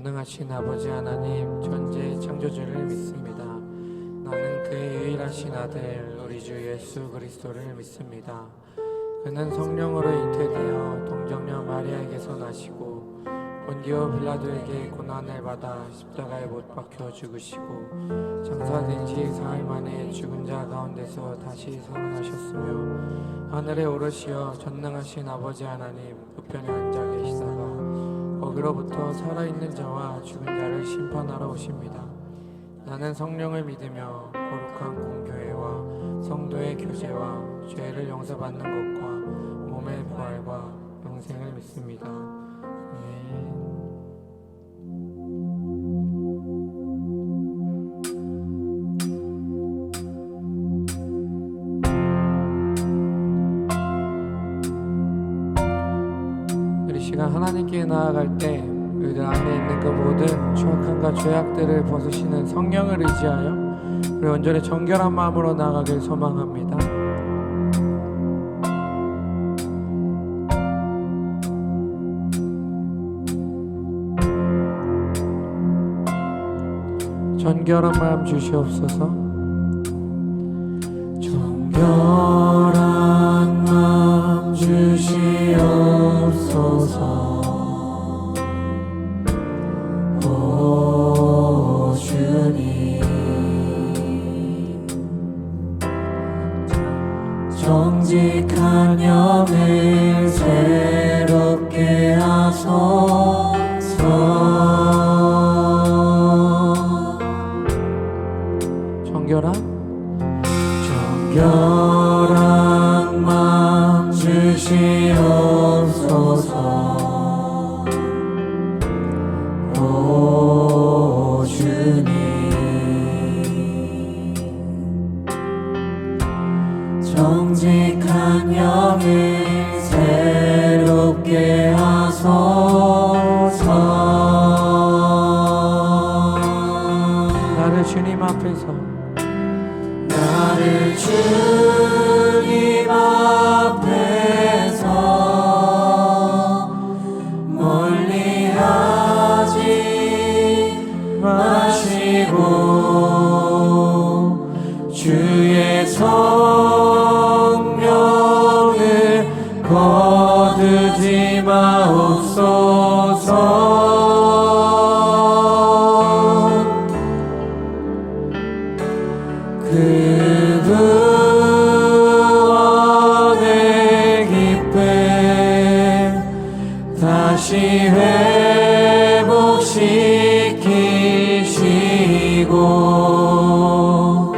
전능하신 아버지 하나님, 전지의 창조주를 믿습니다. 나는 그의 유일하신 아들 우리 주 예수 그리스도를 믿습니다. 그는 성령으로 잉태되어 동정녀 마리아에게서 나시고 본디오 빌라도에게 고난을 받아 십자가에 못 박혀 죽으시고 장사된 지 사흘 만에 죽은 자 가운데서 다시 살아나셨으며 하늘에 오르시어 전능하신 아버지 하나님 우편에 앉아 계시다가 거기로부터 살아있는 자와 죽은 자를 심판하러 오십니다. 나는 성령을 믿으며 거룩한 공교회와 성도의 교제와 죄를 용서받는 것과 몸의 부활과 영생을 믿습니다. 아멘. 우리 시간 하나님께 나아갈 때 우리들 안에 있는 그 모든 추악함과 죄악들을 벗으시는 성령을 의지하여 우리 온전히 정결한 마음으로 나아가길 소망합니다. 정결한 마음 주시옵소서. 정결한 마음 주시옵소서. 오 주님, 정직한 영을 새롭게 하소서. 정결한 마음 주시옵소서. 오 주님, 정직한 영을 새롭게 하소서. 나를 주님 앞에서 주님 앞에서 멀리하지 마시고 주의 성령을 거두지 마옵소서. 다시 회복시키시고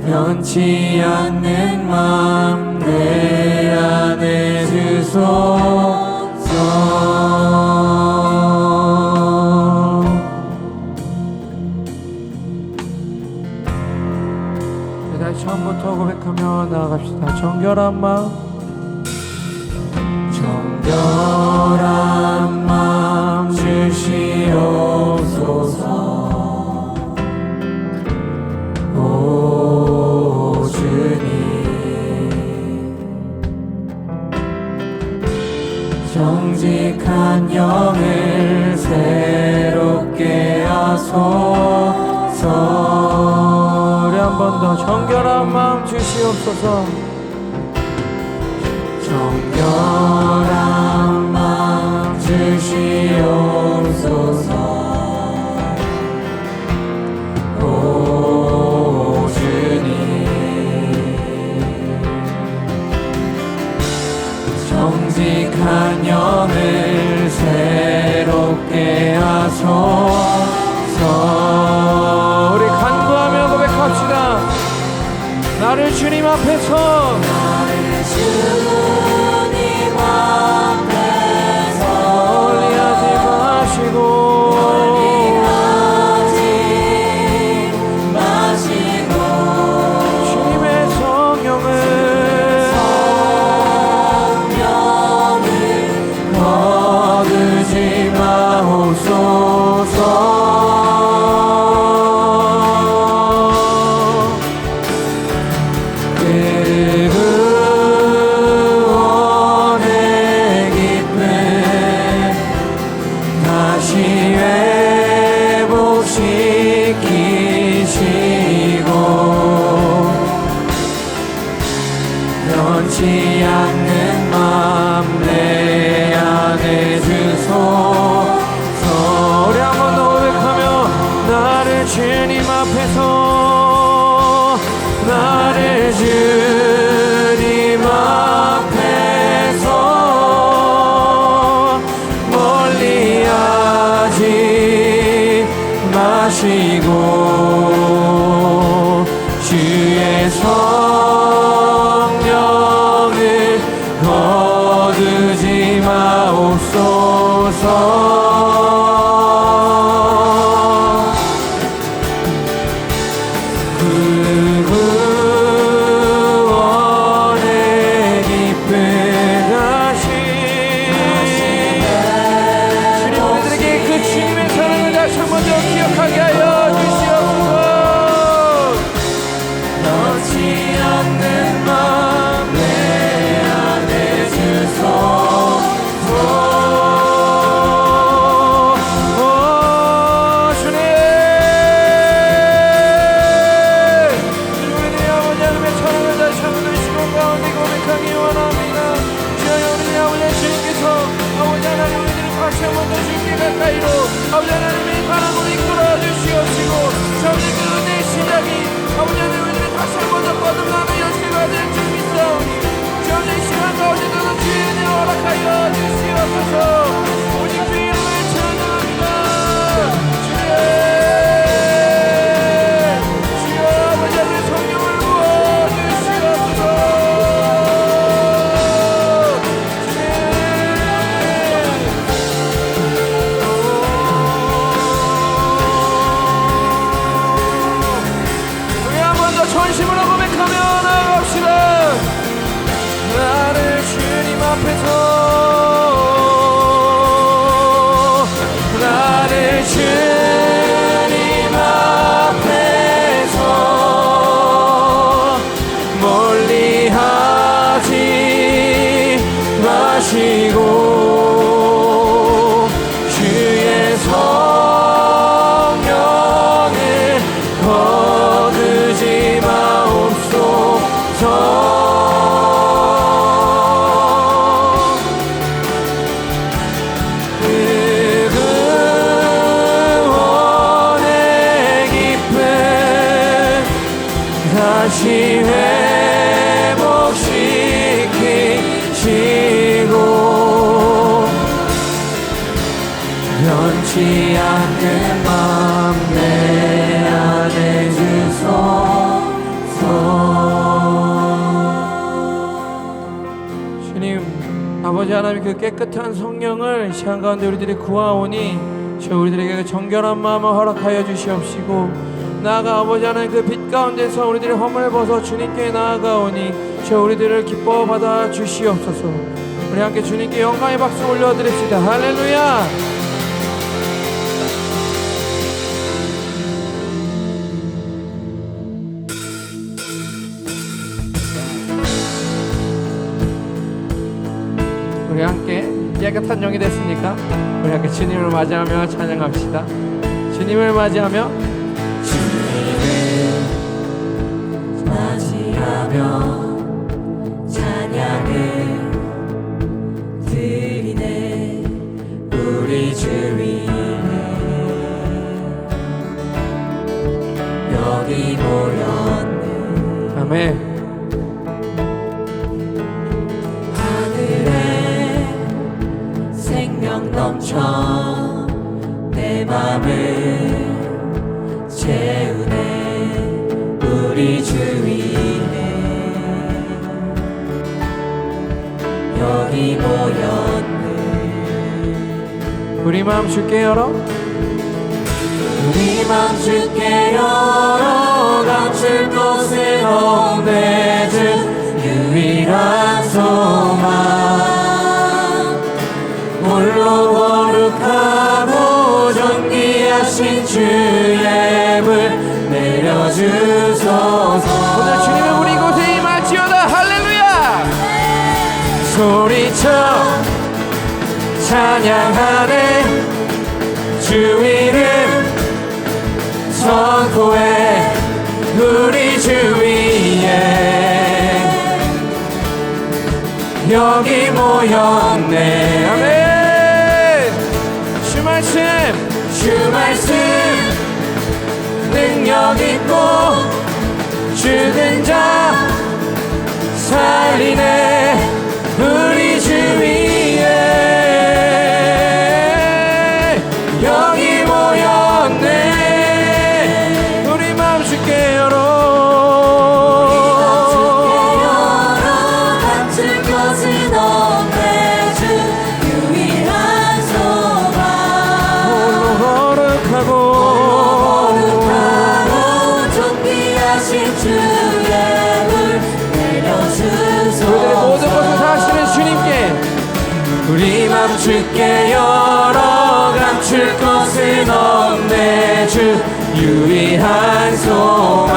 변치 않는 마음 내 안에 주소서. 다시 처음부터 고백하며 나아갑시다. 정결한 마음, 정결한 마음 주시옵소서. 오 주님, 정직한 영을 새롭게 하소서. 우리 한 번 더 정결한 마음 주시옵소서. 정결한 마음 주시옵소서. 오 주님, 정직한 영을 새롭게 하소서. 우리 간구하며 고백합시다. 나를 주님 앞에서 멀리하지 마시고 주님의 성령을 거두지 마옵소서. 그 구원의 기쁨 다시 주님 우리들에게 그 주님의 사랑을 다시 한 번 더 기억하게 하여 주시옵소서. 변치 않는 마음 내 안에 주소서. 주님 우리들의 아버지 하나님의 사랑을 다시 한 번 더 시간 가운데 고백하기 원합니다. 주여 우리의 아버지 주님께서 아버지 하나님 우리들을 다시 한 번 더 주님께 가까이로 아버지 하나님의 바람으로 이끌어 주시옵시고 저희의 그 은혜의 시작이 아버지 하나님 우리들을 다시 한 번 더 거듭나는 열쇠가 될 줄 믿사오니 저희 시간 가운데도 주의 은혜 허락하여 주시옵소서. 오직 주의 이름을 찬양합니다. 주여 아버지 하나님의 성령을 부어주시옵소서. 우리 한 번 더 전심으로 고백하며 나아갑시다. 나를 주님 앞에서 나를 주님 앞에서 멀리하지 마시고 주의 성령을 거두지 마옵소서. 다시 회복시키시고 변치 않는 마음 내 안에 주소서. 주님 아버지 하나님 그 깨끗한 성령을 시간 가운데 우리들이 구하오니 저 우리들에게 그 정결한 마음을 허락하여 주시옵시고 나아가 아버지 하나님 그 빛 가운데서 우리들의 허물을 벗어 주님께 나아가오니 저 우리들을 기뻐 받아 주시옵소서. 우리 함께 주님께 영광의 박수 올려드립시다. 할렐루야. 우리 함께 깨끗한 영이 됐으니까 우리 함께 주님을 맞이하며 찬양합시다. 주님을 맞이하며 찬양을 드리네 우리 주 위에 여기 모였네. 아멘. 하늘에 생명 넘쳐 내 맘을 채우네 우리 주 위에 여기 모였네. 우리 마음 주께 열어 우리 맘 주께 열어 감출 곳은 없네 주 유일한 소망 홀로 거룩하고 존귀하신 주의 불 내려주소서. 오늘 주님은 우리 곳에 임할지어다. 할렐루야. 소리쳐 찬양하네 주 이름 선포해 우리 주 위에 여기 모였네. 아멘. 주 말씀 능력 있고 죽은 자 살리네 우리 주 위에 여기 모였네. 우리 마음 주께 열어 감출 것은 없네 주 주 위한 소망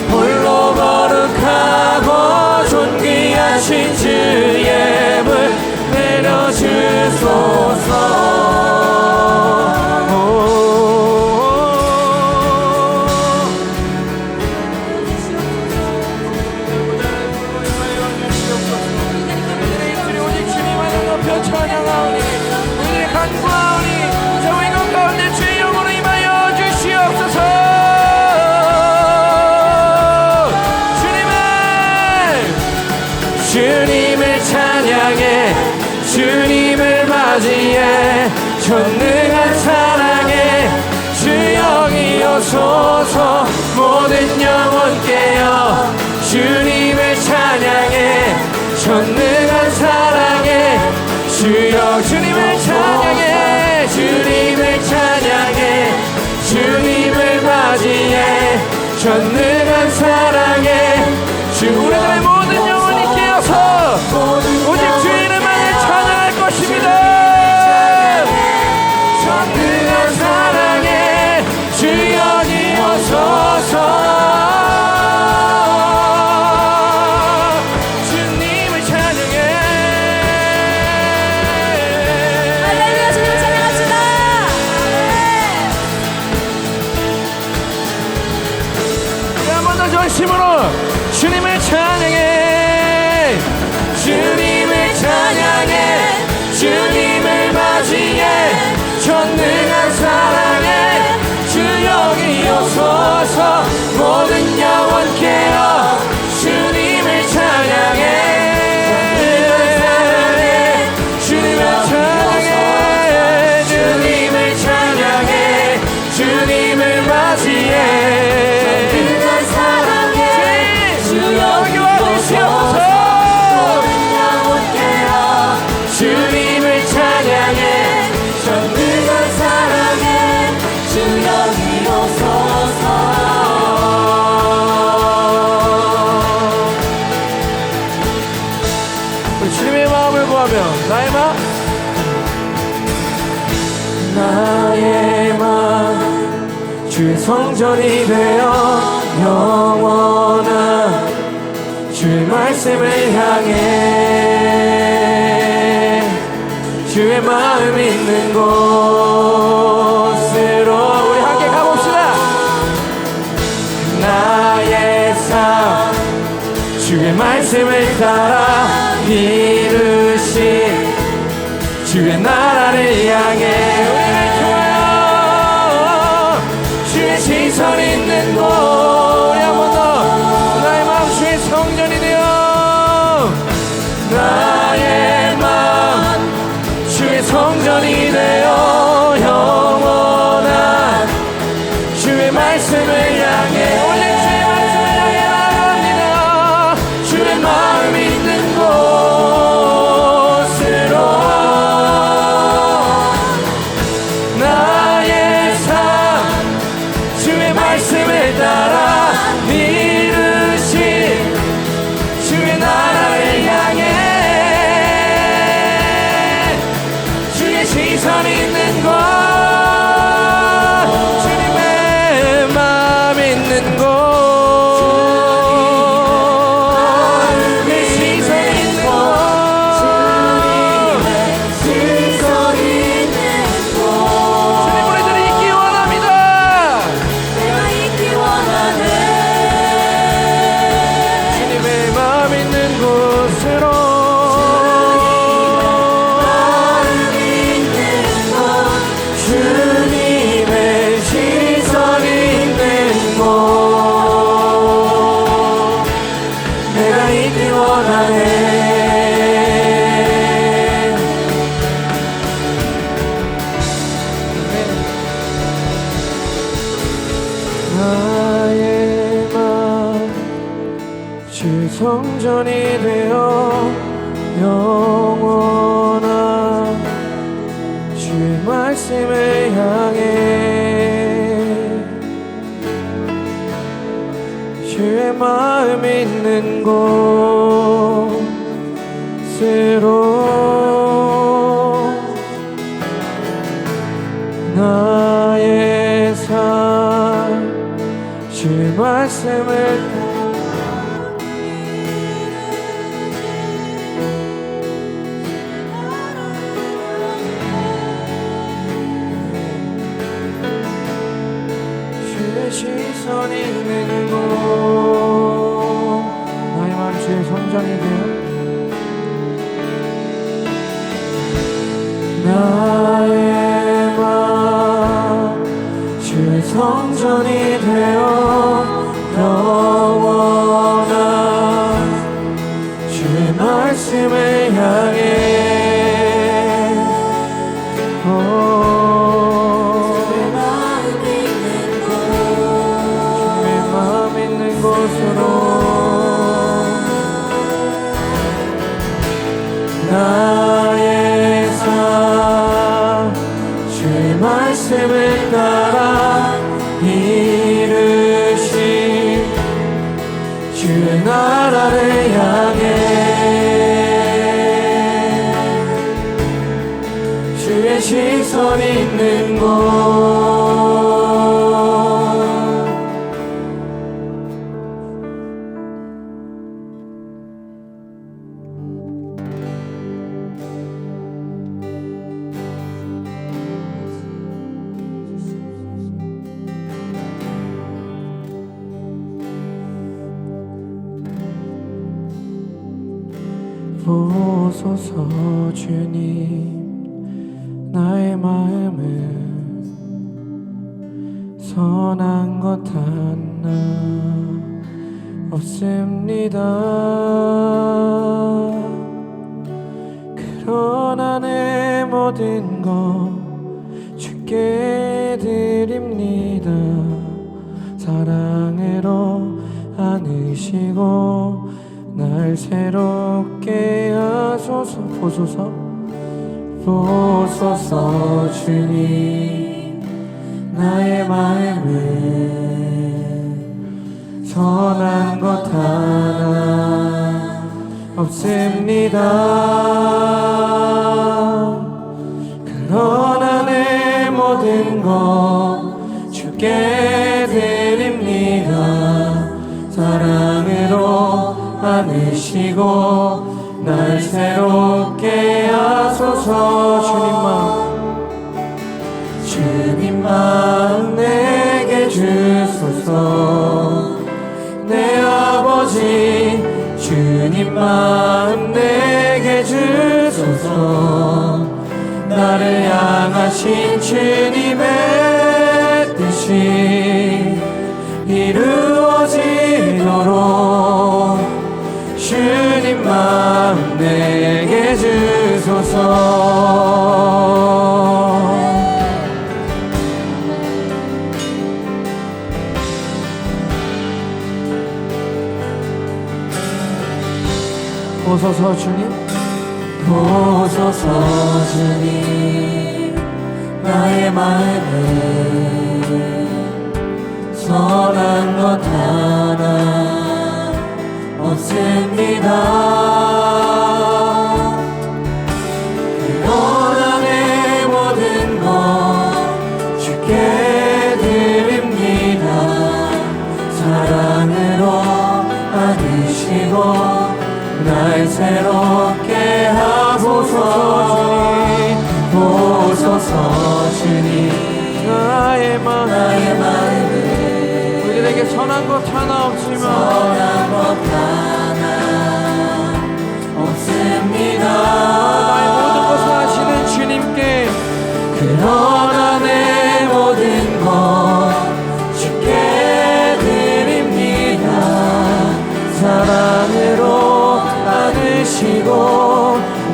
홀로 거룩하고 존귀하신 주의 물 내려주소서. 찬양하오니 우리 간구하오니 저희 것 가운데 주의 영으로 임하여 주시옵소서. 주님을 찬양해 주님을 맞이해 전능한 사랑에 주 영이 오소서. 모든 영혼 깨어 주님을 찬양해 전능한 사랑에 주여. 주님을 찬양해 주님을 찬양해 주님을 맞이해 전능한 사랑에 주. 우리들의 모든 영혼이 깨어서 오직 주 이름만을 찬양할 것입니다. 전능한 사랑에 주 영이 오소서. 전심으로 주님을 찬양해 주님을 찬양해 주님을 맞이해 전능한 사랑에 주 영이 오소서. 모든 영혼 깨어 주님을 찬양해 주님을 찬양해 주님을 찬양해 주님을 맞이해 주님을 찬양해 전능한 사랑에 주 영이 오소서. 주님의 마음을 구하며 나의 마음 주의 성전이 되어 영원한 주의 말씀을 향해 주의 마음 있는 곳으로 우리 함께 가봅시다. 나의 삶 주의 말씀을 따라 이루신 주의 나라를 향해 우리를 통하여 주의 시선 있는 곳. 우리 한 번 더 나의 마음 주의 성전이 되어 나의 마음 주의 성전이 되어 영원한 주의 말씀을 향해 오직 주의 말씀을 향해 나아갑니다. 주의 마음 있는 곳으로 나의 삶 주의 말씀을 따라 이루신 주의 나라를 향해 시선 있는 곳. 주님의 마음 있는 곳. 주님의 시선 있는 곳. 주님의 시선 있는 곳. 주님 우리들이 있기 원합니다. 내가 있기 원하네. 주님의 마음 있는 곳으로 주님의 시선 있는 곳. 내가 있기 원하네. 나의 마음 주 성전이 되어 영원한 주의 말씀을 향해 주의 마음 있는 곳으로 나의 주 말씀을 주의 시선 있는 곳 나의 마음 주의 성전이 되어 나의 마음 주의 성전이 되어 영원한 주의 말씀을 향해 주의 마음 있는 곳으로 나의 삶 주의 말씀을 따라 이루신 주의 나라를 향해 주의 시선 있는 곳 보소서 주님 나의 마음은 선한 것 하나 없습니다. 그러나 내 모든 것 주께 드립니다. 사랑으로 안으시고 날 새롭게 하소서. 보소서 주님 나의 마음은 선한 것 하나 없습니다. 그러나 내 모든 것 주께 드립니다. 사랑으로 안으시고 날 새롭게 하소서. 주님 마음 내게 주소서. 내 아버지 주님 마음 내게 주소서. 나를 향하신 주님의 뜻이 이루어지도록 주님 마음 내게 주소서. 보소서 주님, 보소서 주님 나의 마음은 선한 것 하나 없습니다. 그러나 내 모든 것 주께 드립니다. 사랑으로 안으시고 날 새롭게 하소서. 주님 보소서. 주님 나의 마음은 우리에게 선한 것 하나 없지만 선한 것 하나 없습니다. 나의 모든 것을 아시는 주님께 그러나 내 모든 것 주께 드립니다. 사랑으로 안으시고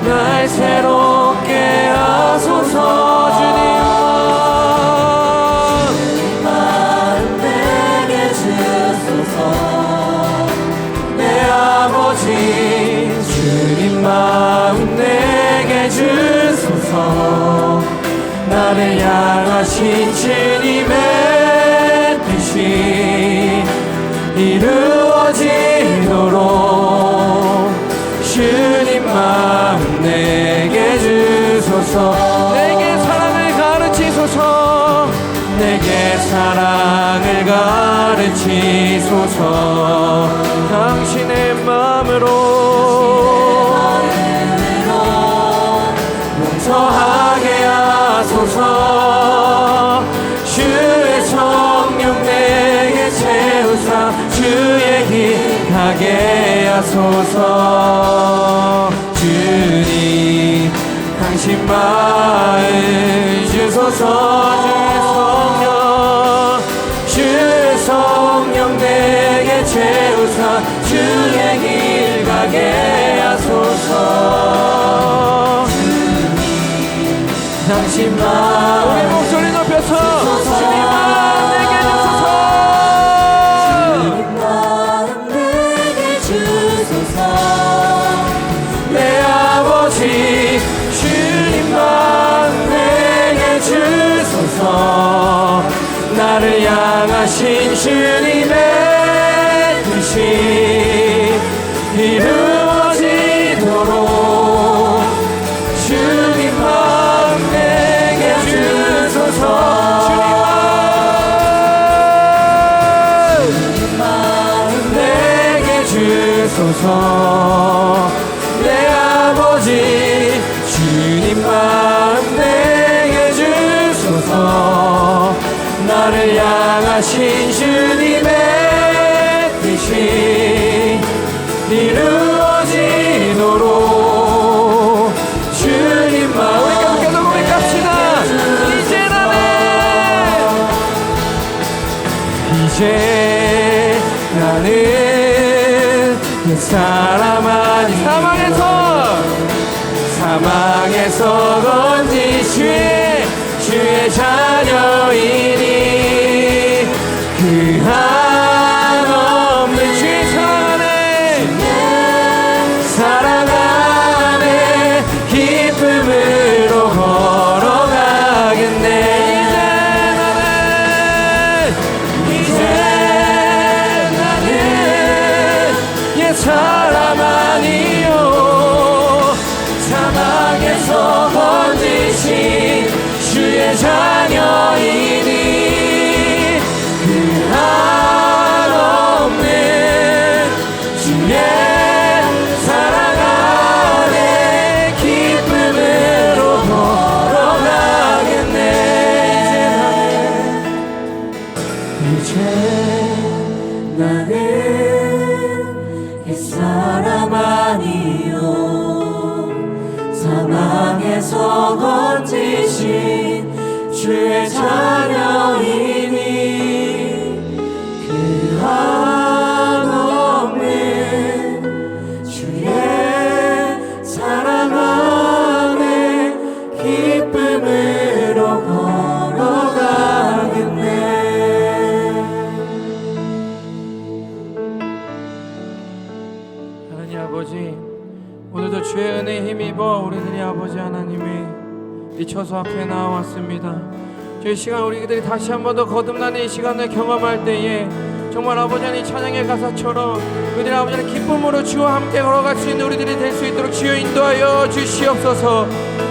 날 새롭게 하소서. 주님 마음 내게 주소서. 내 아버지 주님 마음 내게 주소서. 나를 향하신 주님의 뜻이 이루어지도록 주님 마음 내게 주소서. 내게 사랑을 가르치소서. 내게 사랑을 가르치소서. 가르치소서. 당신의 마음으로 용서하게 하소서. 주의 성령 내게 채우사 주의 길 가게 하소서. 주님 당신 마음 주소서. 주의 성령 내게 채우사 주의 길 가게 하소서. 당신 마음 우리 목소리 높여서 주님 마음 내게 주소서. 주님 마음 내게 주소서. 내 아버지 주님 마음 내게 주소서. 나를 향하신 주님의 뜻이 이루어지도록 주님 마음 내게 주소서. 주님 마음 내게 주소서. 내 아버지 주님 마음 내게 주소서. 나를 향하신 주님의 뜻이 이루어지도록 주님 마음 우리 계속해서 고백합시다. 이제 나는 옛사람 아니 사망에서 건진 주의 자녀이니 그 한없는 주의 사랑 안에 기쁨으로 걸어가겠네. 이제 나는 옛사람 아니요 사망에서 건지신 주의 자녀이니 그 한없는 주의 사랑 안에 기쁨으로 걸어가겠네. 이제 나는 옛사람 아니요 사망에서 건지신 주의 자녀이니 그 한없는 주의 사랑 안에 기쁨으로 걸어가겠네. 하나님 아버지 오늘도 주의 은혜에 힘입어 우리들이 아버지 하나님의 이 처소 앞에 나왔습니다. 주의 시간 우리들이 다시 한 번 더 거듭나는 이 시간을 경험할 때에 정말 아버지 하나님 찬양의 가사처럼 우리들이 아버지 하나님 기쁨으로 주와 함께 걸어갈 수 있는 우리들이 될 수 있도록 주여 인도하여 주시옵소서.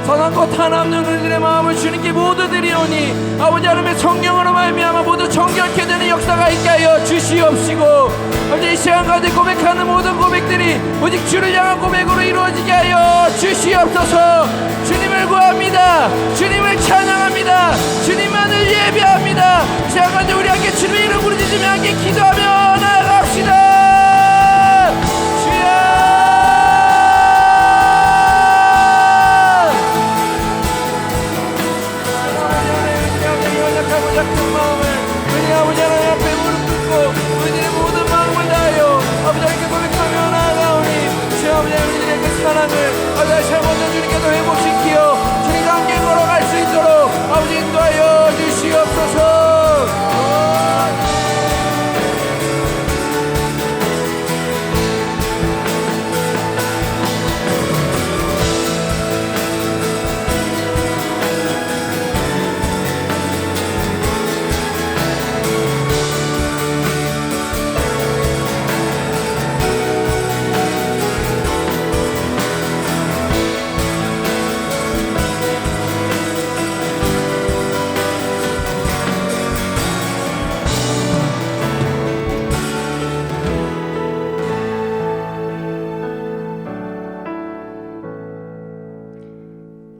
선한 것 하나 없는 우리들의 마음을 주님께 모두 드리오니 아버지 하나님의 성령으로 말미암아 모두 정결케 되는 역사가 있게 하여 주시옵시고 아버지 이 시간 가운데 고백하는 모든 고백들이 오직 주를 향한 고백으로 이루어지게 하여 주시옵소서. 주님을 구합니다. 주님을 찬양합니다. 주님만을 예배합니다. 이 시간 가운데 우리 함께 주님의 이름 부르짖으며 함께 기도하며 나아갑시다. 사랑을 다시 한번 주님께서 회복시키어 주님과 함께 걸어갈 수 있도록 아버지 인도하여 주시옵소서.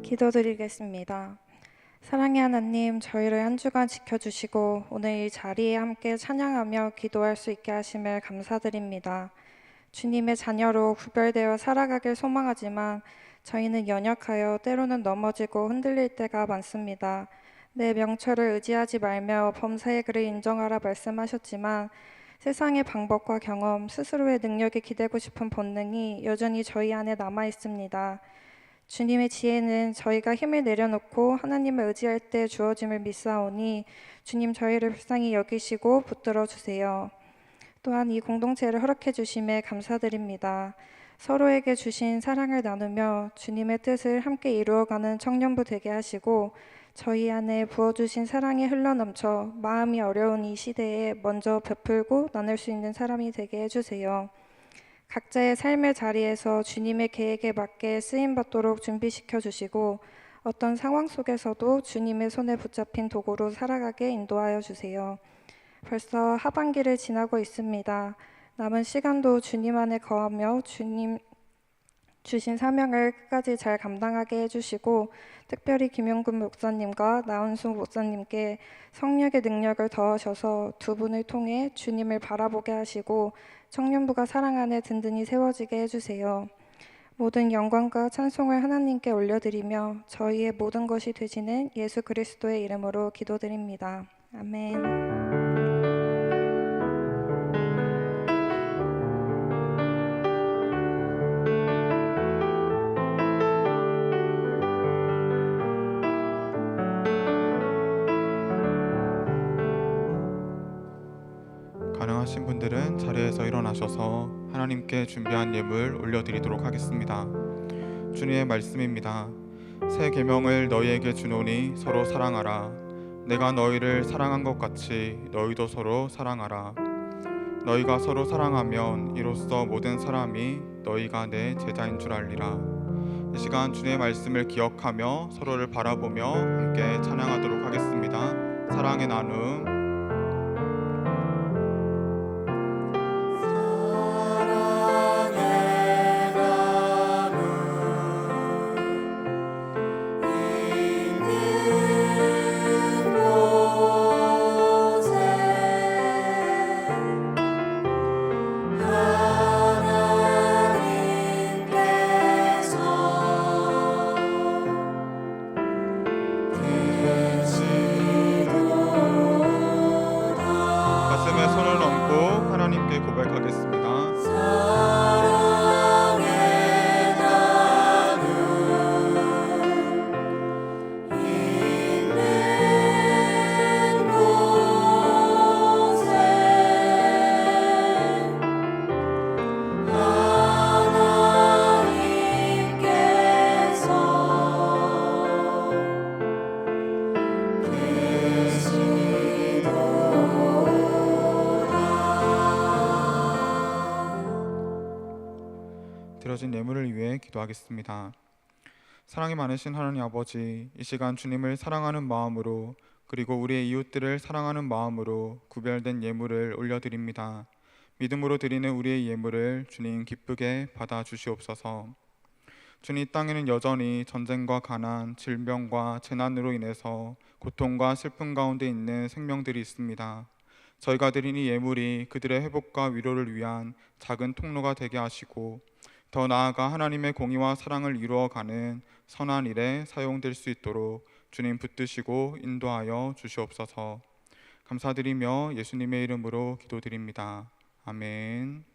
기도드리겠습니다. 사랑의 하나님, 저희를 한 주간 지켜주시고 오늘 이 자리에 함께 찬양하며 기도할 수 있게 하심을 감사드립니다. 주님의 자녀로 구별되어 살아가길 소망하지만 저희는 연약하여 때로는 넘어지고 흔들릴 때가 많습니다. 내 명철을 의지하지 말며 범사의 그를 인정하라 말씀하셨지만 세상의 방법과 경험, 스스로의 능력에 기대고 싶은 본능이 여전히 저희 안에 남아 있습니다. 주님의 지혜는 저희가 힘을 내려놓고 하나님을 의지할 때 주어짐을 믿사오니 주님 저희를 불쌍히 여기시고 붙들어 주세요. 또한 이 공동체를 허락해 주심에 감사드립니다. 서로에게 주신 사랑을 나누며 주님의 뜻을 함께 이루어가는 청년부 되게 하시고 저희 안에 부어주신 사랑이 흘러넘쳐 마음이 어려운 이 시대에 먼저 베풀고 나눌 수 있는 사람이 되게 해주세요. 각자의 삶의 자리에서 주님의 계획에 맞게 쓰임받도록 준비시켜 주시고 어떤 상황 속에서도 주님의 손에 붙잡힌 도구로 살아가게 인도하여 주세요. 벌써 하반기를 지나고 있습니다. 남은 시간도 주님 안에 거하며 주님 주신 사명을 끝까지 잘 감당하게 해주시고 특별히 김용근 목사님과 나은숙 목사님께 성령의 능력을 더하셔서 두 분을 통해 주님을 바라보게 하시고 청년부가 사랑 안에 든든히 세워지게 해주세요. 모든 영광과 찬송을 하나님께 올려드리며 저희의 모든 것이 되시는 예수 그리스도의 이름으로 기도드립니다. 아멘. 가능하신 분들은 자리에서 일어나셔서 하나님께 준비한 예물 올려드리도록 하겠습니다. 주님의 말씀입니다. 새 계명을 너희에게 주노니 서로 사랑하라. 내가 너희를 사랑한 것 같이 너희도 서로 사랑하라. 너희가 서로 사랑하면 이로써 모든 사람이 너희가 내 제자인 줄 알리라. 이 시간 주님의 말씀을 기억하며 서로를 바라보며 함께 찬양하도록 하겠습니다. 사랑의 나눔. 드려진 예물을 위해 기도하겠습니다. 사랑이 많으신 하나님 아버지, 이 시간 주님을 사랑하는 마음으로 그리고 우리의 이웃들을 사랑하는 마음으로 구별된 예물을 올려드립니다. 믿음으로 드리는 우리의 예물을 주님 기쁘게 받아주시옵소서. 주님, 이 땅에는 여전히 전쟁과 가난, 질병과 재난으로 인해서 고통과 슬픔 가운데 있는 생명들이 있습니다. 저희가 드린 이 예물이 그들의 회복과 위로를 위한 작은 통로가 되게 하시고 더 나아가 하나님의 공의와 사랑을 이루어가는 선한 일에 사용될 수 있도록 주님 붙드시고 인도하여 주시옵소서. 감사드리며 예수님의 이름으로 기도드립니다. 아멘.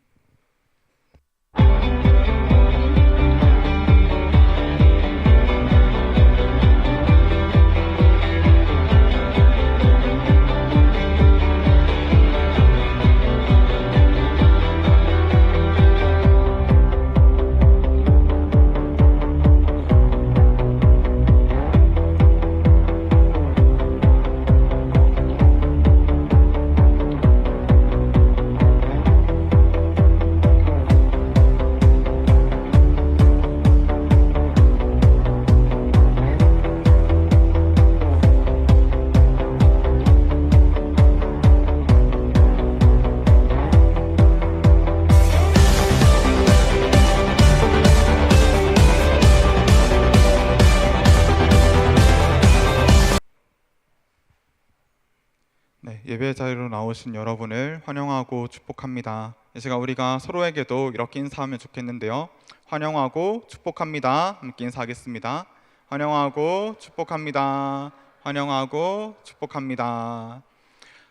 예배 자리로 나오신 여러분을 환영하고 축복합니다. 이 시간 우리가 서로에게도 이렇게 인사하면 좋겠는데요. 환영하고 축복합니다. 함께 인사하겠습니다. 환영하고 축복합니다. 환영하고 축복합니다.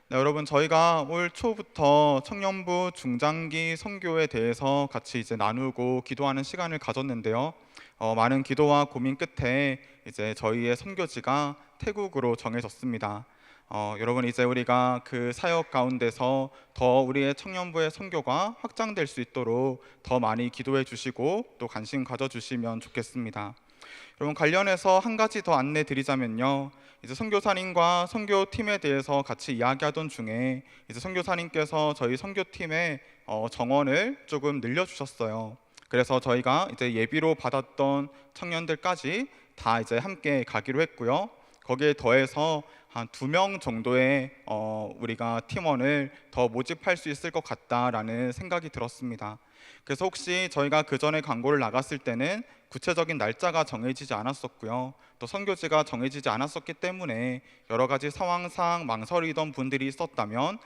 네, 여러분 저희가 올 초부터 청년부 중장기 선교에 대해서 같이 이제 나누고 기도하는 시간을 가졌는데요. 많은 기도와 고민 끝에 이제 저희의 선교지가 태국으로 정해졌습니다. 여러분 이제 우리가 그 사역 가운데서 더 우리의 청년부의 선교가 확장될 수 있도록 더 많이 기도해 주시고 또 관심 가져 주시면 좋겠습니다. 여러분 관련해서 한 가지 더 안내 드리자면요. 이제 선교사님과 선교팀에 대해서 같이 이야기하던 중에 이제 선교사님께서 저희 선교팀의 정원을 조금 늘려주셨어요. 그래서 저희가 이제 예비로 받았던 청년들까지 다 이제 함께 가기로 했고요. 거기에 더해서 한 2명 정도의 우리가 팀원을 더 모집할 수 있을 것 같다라는 생각이 들었습니다. 그래서 혹시 저희가 그 전에 광고를 나갔을 때는 구체적인 날짜가 정해지지 않았었고요. 또 선교지가 정해지지 않았었기 때문에 여러 가지 상황상 망설이던 분들이 있었다면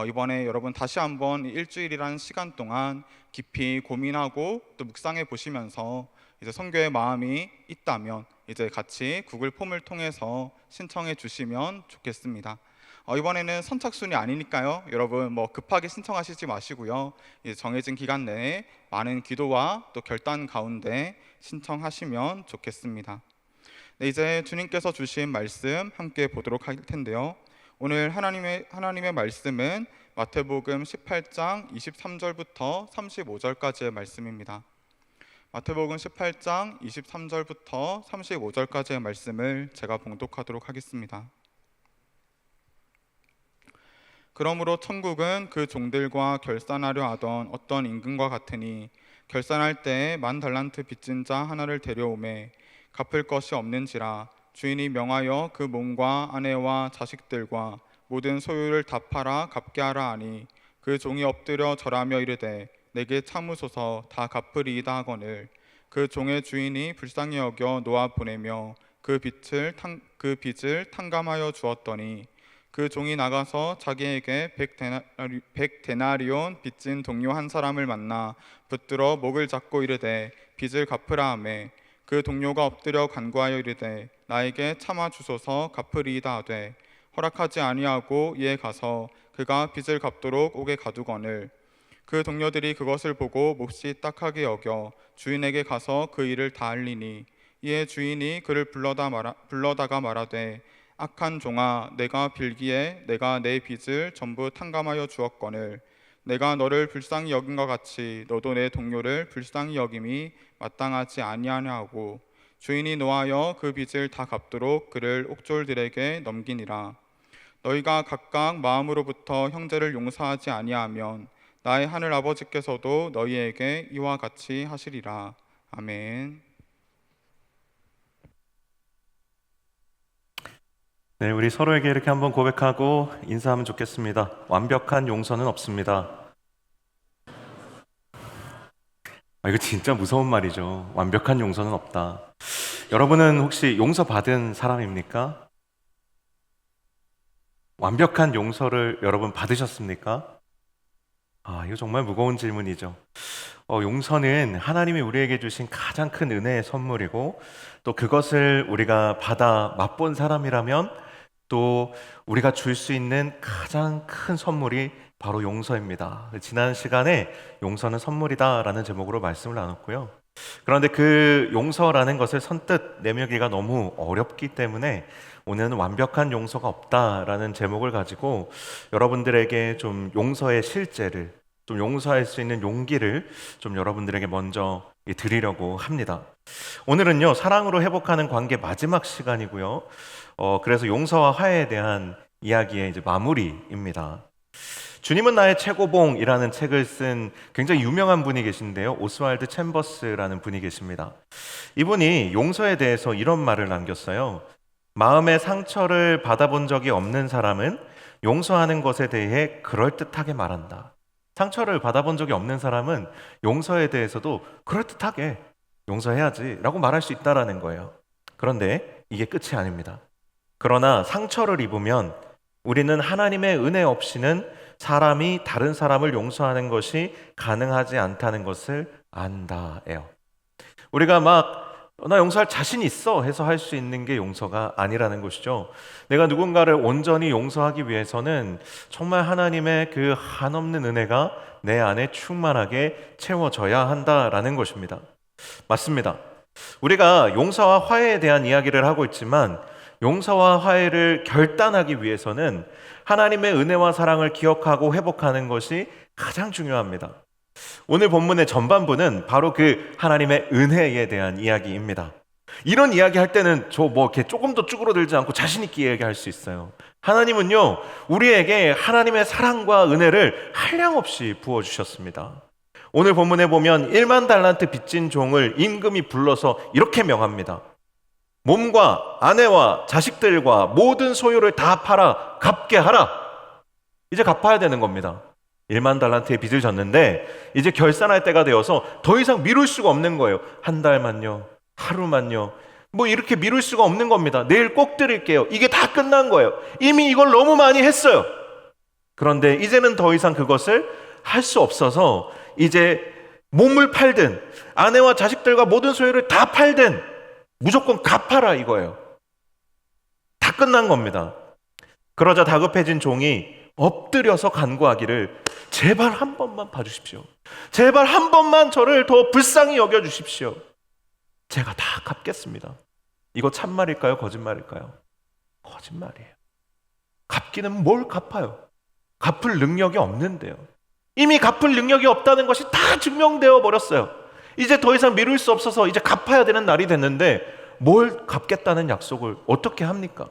이번에 여러분 다시 한번 일주일이라는 시간 동안 깊이 고민하고 또 묵상해 보시면서 이제 선교의 마음이 있다면 이제 같이 구글 폼을 통해서 신청해 주시면 좋겠습니다. 이번에는 선착순이 아니니까요. 여러분 뭐 급하게 신청하시지 마시고요. 이제 정해진 기간 내에 많은 기도와 또 결단 가운데 신청하시면 좋겠습니다. 네, 이제 주님께서 주신 말씀 함께 보도록 할 텐데요. 오늘 하나님의 말씀은 마태복음 18장 23절부터 35절까지의 말씀입니다. 마태복음 18장 23절부터 35절까지의 말씀을 제가 봉독하도록 하겠습니다. 그러므로 천국은 그 종들과 결산하려 하던 어떤 임금과 같으니 결산할 때에 10,000달란트 빚진 자 하나를 데려오매 갚을 것이 없는지라 주인이 명하여 그 몸과 아내와 자식들과 모든 소유를 다 팔아 갚게 하라 하니 그 종이 엎드려 절하며 이르되 내게 참으소서 다 갚으리이다 하거늘 그 종의 주인이 불쌍히 여겨 놓아 보내며 그 빚을 탕감하여 주었더니 그 종이 나가서 자기에게 100데나리온 빚진 동료 한 사람을 만나 붙들어 목을 잡고 이르되 빚을 갚으라 하매 그 동료가 엎드려 간구하여 이르되 나에게 참아 주소서 갚으리이다 하되 허락하지 아니하고 이에 가서 그가 빚을 갚도록 옥에 가두거늘 그 동료들이 그것을 보고 몹시 딱하게 여겨 주인에게 가서 그 일을 다 알리니 이에 주인이 그를 불러다가 말하되 악한 종아 내가 빌기에 내가 내 빚을 전부 탕감하여 주었거늘 내가 너를 불쌍히 여긴 것 같이 너도 내 동료를 불쌍히 여김이 마땅하지 아니하냐 하고 주인이 노하여 그 빚을 다 갚도록 그를 옥졸들에게 넘기니라. 너희가 각각 마음으로부터 형제를 용서하지 아니하면 나의 하늘 아버지께서도 너희에게 이와 같이 하시리라. 아멘. 네, 우리 서로에게 이렇게 한번 고백하고 인사하면 좋겠습니다. 완벽한 용서는 없습니다. 이거 진짜 무서운 말이죠. 완벽한 용서는 없다. 여러분은 혹시 용서받은 사람입니까? 완벽한 용서를 여러분 받으셨습니까? 이거 정말 무거운 질문이죠. 용서는 하나님이 우리에게 주신 가장 큰 은혜의 선물이고 또 그것을 우리가 받아 맛본 사람이라면 또 우리가 줄 수 있는 가장 큰 선물이 바로 용서입니다. 지난 시간에 용서는 선물이다라는 제목으로 말씀을 나눴고요. 그런데 그 용서라는 것을 선뜻 내밀기가 너무 어렵기 때문에 오늘은 완벽한 용서가 없다라는 제목을 가지고 여러분들에게 좀 용서의 실제를, 좀 용서할 수 있는 용기를 좀 여러분들에게 먼저 드리려고 합니다. 오늘은요, 사랑으로 회복하는 관계 마지막 시간이고요. 그래서 용서와 화해에 대한 이야기의 이제 마무리입니다. 주님은 나의 최고봉이라는 책을 쓴 굉장히 유명한 분이 계신데요. 오스왈드 챔버스라는 분이 계십니다. 이분이 용서에 대해서 이런 말을 남겼어요. 마음의 상처를 받아본 적이 없는 사람은 용서하는 것에 대해 그럴듯하게 말한다. 상처를 받아본 적이 없는 사람은 용서에 대해서도 그럴듯하게 용서해야지 라고 말할 수 있다라는 거예요. 그런데 이게 끝이 아닙니다. 그러나 상처를 입으면 우리는 하나님의 은혜 없이는 사람이 다른 사람을 용서하는 것이 가능하지 않다는 것을 안다예요. 우리가 막 나 용서할 자신 있어 해서 할 수 있는 게 용서가 아니라는 것이죠. 내가 누군가를 온전히 용서하기 위해서는 정말 하나님의 그 한없는 은혜가 내 안에 충만하게 채워져야 한다라는 것입니다. 맞습니다. 우리가 용서와 화해에 대한 이야기를 하고 있지만 용서와 화해를 결단하기 위해서는 하나님의 은혜와 사랑을 기억하고 회복하는 것이 가장 중요합니다. 오늘 본문의 전반부는 바로 그 하나님의 은혜에 대한 이야기입니다. 이런 이야기 할 때는 저 이렇게 조금 더 쭈그러들지 않고 자신 있게 이야기할 수 있어요. 하나님은요, 우리에게 하나님의 사랑과 은혜를 한량없이 부어주셨습니다. 오늘 본문에 보면 1만 달란트 빚진 종을 임금이 불러서 이렇게 명합니다. 몸과 아내와 자식들과 모든 소유를 다 팔아 갚게 하라. 이제 갚아야 되는 겁니다. 1만 달란트의 빚을 졌는데 이제 결산할 때가 되어서 더 이상 미룰 수가 없는 거예요. 한 달만요, 하루만요, 이렇게 미룰 수가 없는 겁니다. 내일 꼭 드릴게요. 이게 다 끝난 거예요. 이미 이걸 너무 많이 했어요. 그런데 이제는 더 이상 그것을 할 수 없어서 이제 몸을 팔든 아내와 자식들과 모든 소유를 다 팔든 무조건 갚아라 이거예요. 다 끝난 겁니다. 그러자 다급해진 종이 엎드려서 간구하기를 제발 한 번만 봐주십시오. 제발 한 번만 저를 더 불쌍히 여겨주십시오. 제가 다 갚겠습니다. 이거 참말일까요? 거짓말일까요? 거짓말이에요. 갚기는 뭘 갚아요? 갚을 능력이 없는데요. 이미 갚을 능력이 없다는 것이 다 증명되어 버렸어요. 이제 더 이상 미룰 수 없어서 이제 갚아야 되는 날이 됐는데 뭘 갚겠다는 약속을 어떻게 합니까?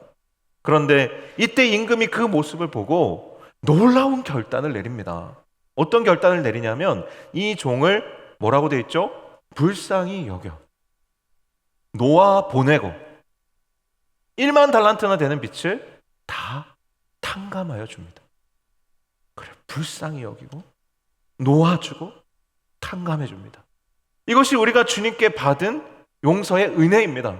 그런데 이때 임금이 그 모습을 보고 놀라운 결단을 내립니다. 어떤 결단을 내리냐면 이 종을 뭐라고 되어 있죠? 불쌍히 여겨 놓아 보내고 1만 달란트나 되는 빚을 다 탕감하여 줍니다. 그래, 불쌍히 여기고 놓아주고 탕감해 줍니다. 이것이 우리가 주님께 받은 용서의 은혜입니다.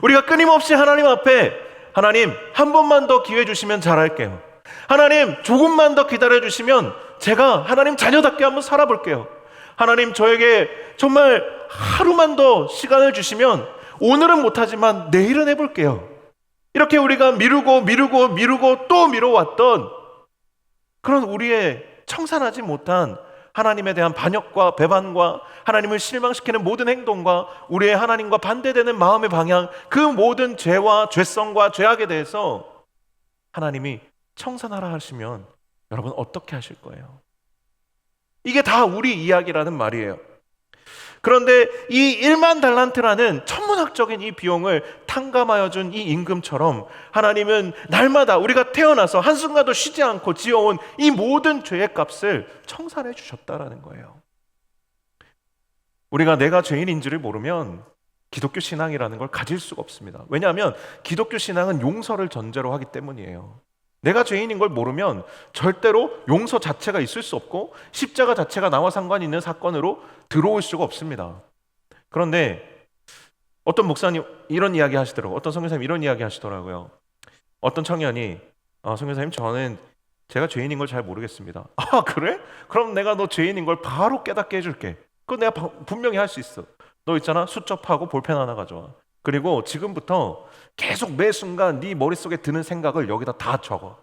우리가 끊임없이 하나님 앞에 하나님 한 번만 더 기회 주시면 잘할게요. 하나님 조금만 더 기다려 주시면 제가 하나님 자녀답게 한번 살아볼게요. 하나님 저에게 정말 하루만 더 시간을 주시면 오늘은 못하지만 내일은 해볼게요. 이렇게 우리가 미루고 또 미뤄왔던 그런 우리의 청산하지 못한 하나님에 대한 반역과 배반과 하나님을 실망시키는 모든 행동과 우리의 하나님과 반대되는 마음의 방향, 그 모든 죄와 죄성과 죄악에 대해서 하나님이 청산하라 하시면 여러분 어떻게 하실 거예요? 이게 다 우리 이야기라는 말이에요. 그런데 이 1만 달란트라는 천문학적인 이 비용을 탕감하여 준 이 임금처럼 하나님은 날마다 우리가 태어나서 한순간도 쉬지 않고 지어온 이 모든 죄의 값을 청산해 주셨다라는 거예요. 우리가 내가 죄인인지를 모르면 기독교 신앙이라는 걸 가질 수가 없습니다. 왜냐하면 기독교 신앙은 용서를 전제로 하기 때문이에요. 내가 죄인인 걸 모르면 절대로 용서 자체가 있을 수 없고 십자가 자체가 나와 상관이 있는 사건으로 들어올 수가 없습니다. 그런데 어떤 목사님 이런 이야기 하시더라고요. 어떤 선교사님 이런 이야기 하시더라고요. 어떤 청년이 선교사님 저는 제가 죄인인 걸 잘 모르겠습니다. 아 그래? 그럼 내가 너 죄인인 걸 바로 깨닫게 해줄게. 그건 내가 분명히 할 수 있어. 너 있잖아 수첩하고 볼펜 하나 가져와. 그리고 지금부터 계속 매 순간 네 머릿속에 드는 생각을 여기다 다 적어.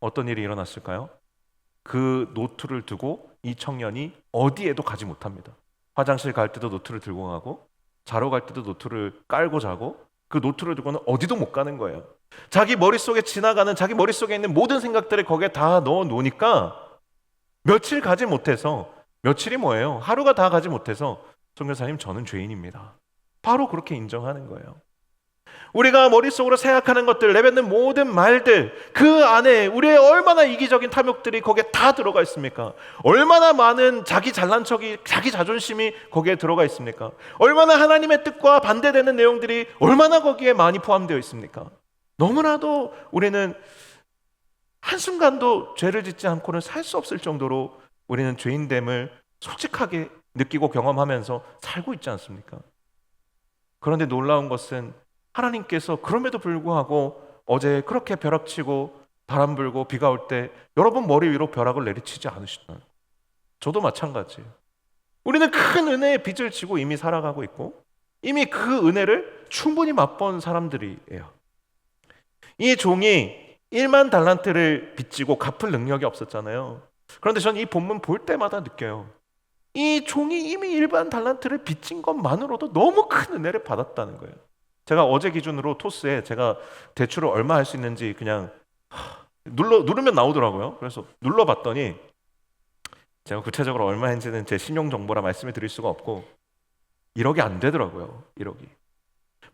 어떤 일이 일어났을까요? 그 노트를 두고 이 청년이 어디에도 가지 못합니다. 화장실 갈 때도 노트를 들고 가고 자러 갈 때도 노트를 깔고 자고 그 노트를 두고는 어디도 못 가는 거예요. 자기 머릿속에 지나가는 자기 머릿속에 있는 모든 생각들을 거기에 다 넣어 놓으니까 며칠 가지 못해서 며칠이 뭐예요? 하루가 다 가지 못해서 선교사님 저는 죄인입니다. 바로 그렇게 인정하는 거예요. 우리가 머릿속으로 생각하는 것들, 내뱉는 모든 말들, 그 안에 우리의 얼마나 이기적인 탐욕들이 거기에 다 들어가 있습니까? 얼마나 많은 자기 잘난 척이, 자기 자존심이 거기에 들어가 있습니까? 얼마나 하나님의 뜻과 반대되는 내용들이 얼마나 거기에 많이 포함되어 있습니까? 너무나도 우리는 한순간도 죄를 짓지 않고는 살 수 없을 정도로 우리는 죄인됨을 솔직하게 느끼고 경험하면서 살고 있지 않습니까? 그런데 놀라운 것은 하나님께서 그럼에도 불구하고 어제 그렇게 벼락치고 바람 불고 비가 올 때 여러분 머리 위로 벼락을 내리치지 않으시나요? 저도 마찬가지예요. 우리는 큰 은혜의 빚을 지고 이미 살아가고 있고 이미 그 은혜를 충분히 맛본 사람들이에요. 이 종이 1만 달란트를 빚지고 갚을 능력이 없었잖아요. 그런데 저는 이 본문 볼 때마다 느껴요. 이 종이 이미 1만 달란트를 빚진 것만으로도 너무 큰 은혜를 받았다는 거예요. 제가 어제 기준으로 토스에 제가 대출을 얼마 할 수 있는지 그냥 누르면 나오더라고요. 그래서 눌러봤더니 제가 구체적으로 얼마 했는지는 제 신용 정보라 말씀을 드릴 수가 없고 1억이 안 되더라고요. 1억이.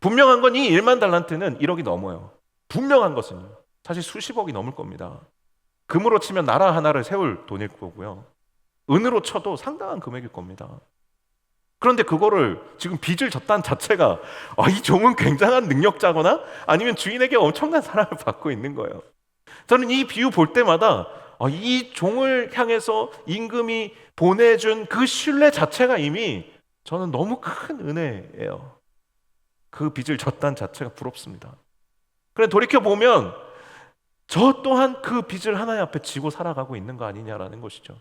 분명한 건 이 1만 달란트는 1억이 넘어요. 분명한 것은요. 사실 수십억이 넘을 겁니다. 금으로 치면 나라 하나를 세울 돈일 거고요. 은으로 쳐도 상당한 금액일 겁니다. 그런데 그거를 지금 빚을 졌다는 자체가 이 종은 굉장한 능력자거나 아니면 주인에게 엄청난 사랑을 받고 있는 거예요. 저는 이 비유 볼 때마다 이 종을 향해서 임금이 보내준 그 신뢰 자체가 이미 저는 너무 큰 은혜예요. 그 빚을 졌다는 자체가 부럽습니다. 그런데 돌이켜보면 저 또한 그 빚을 하나님 앞에 지고 살아가고 있는 거 아니냐라는 것이죠.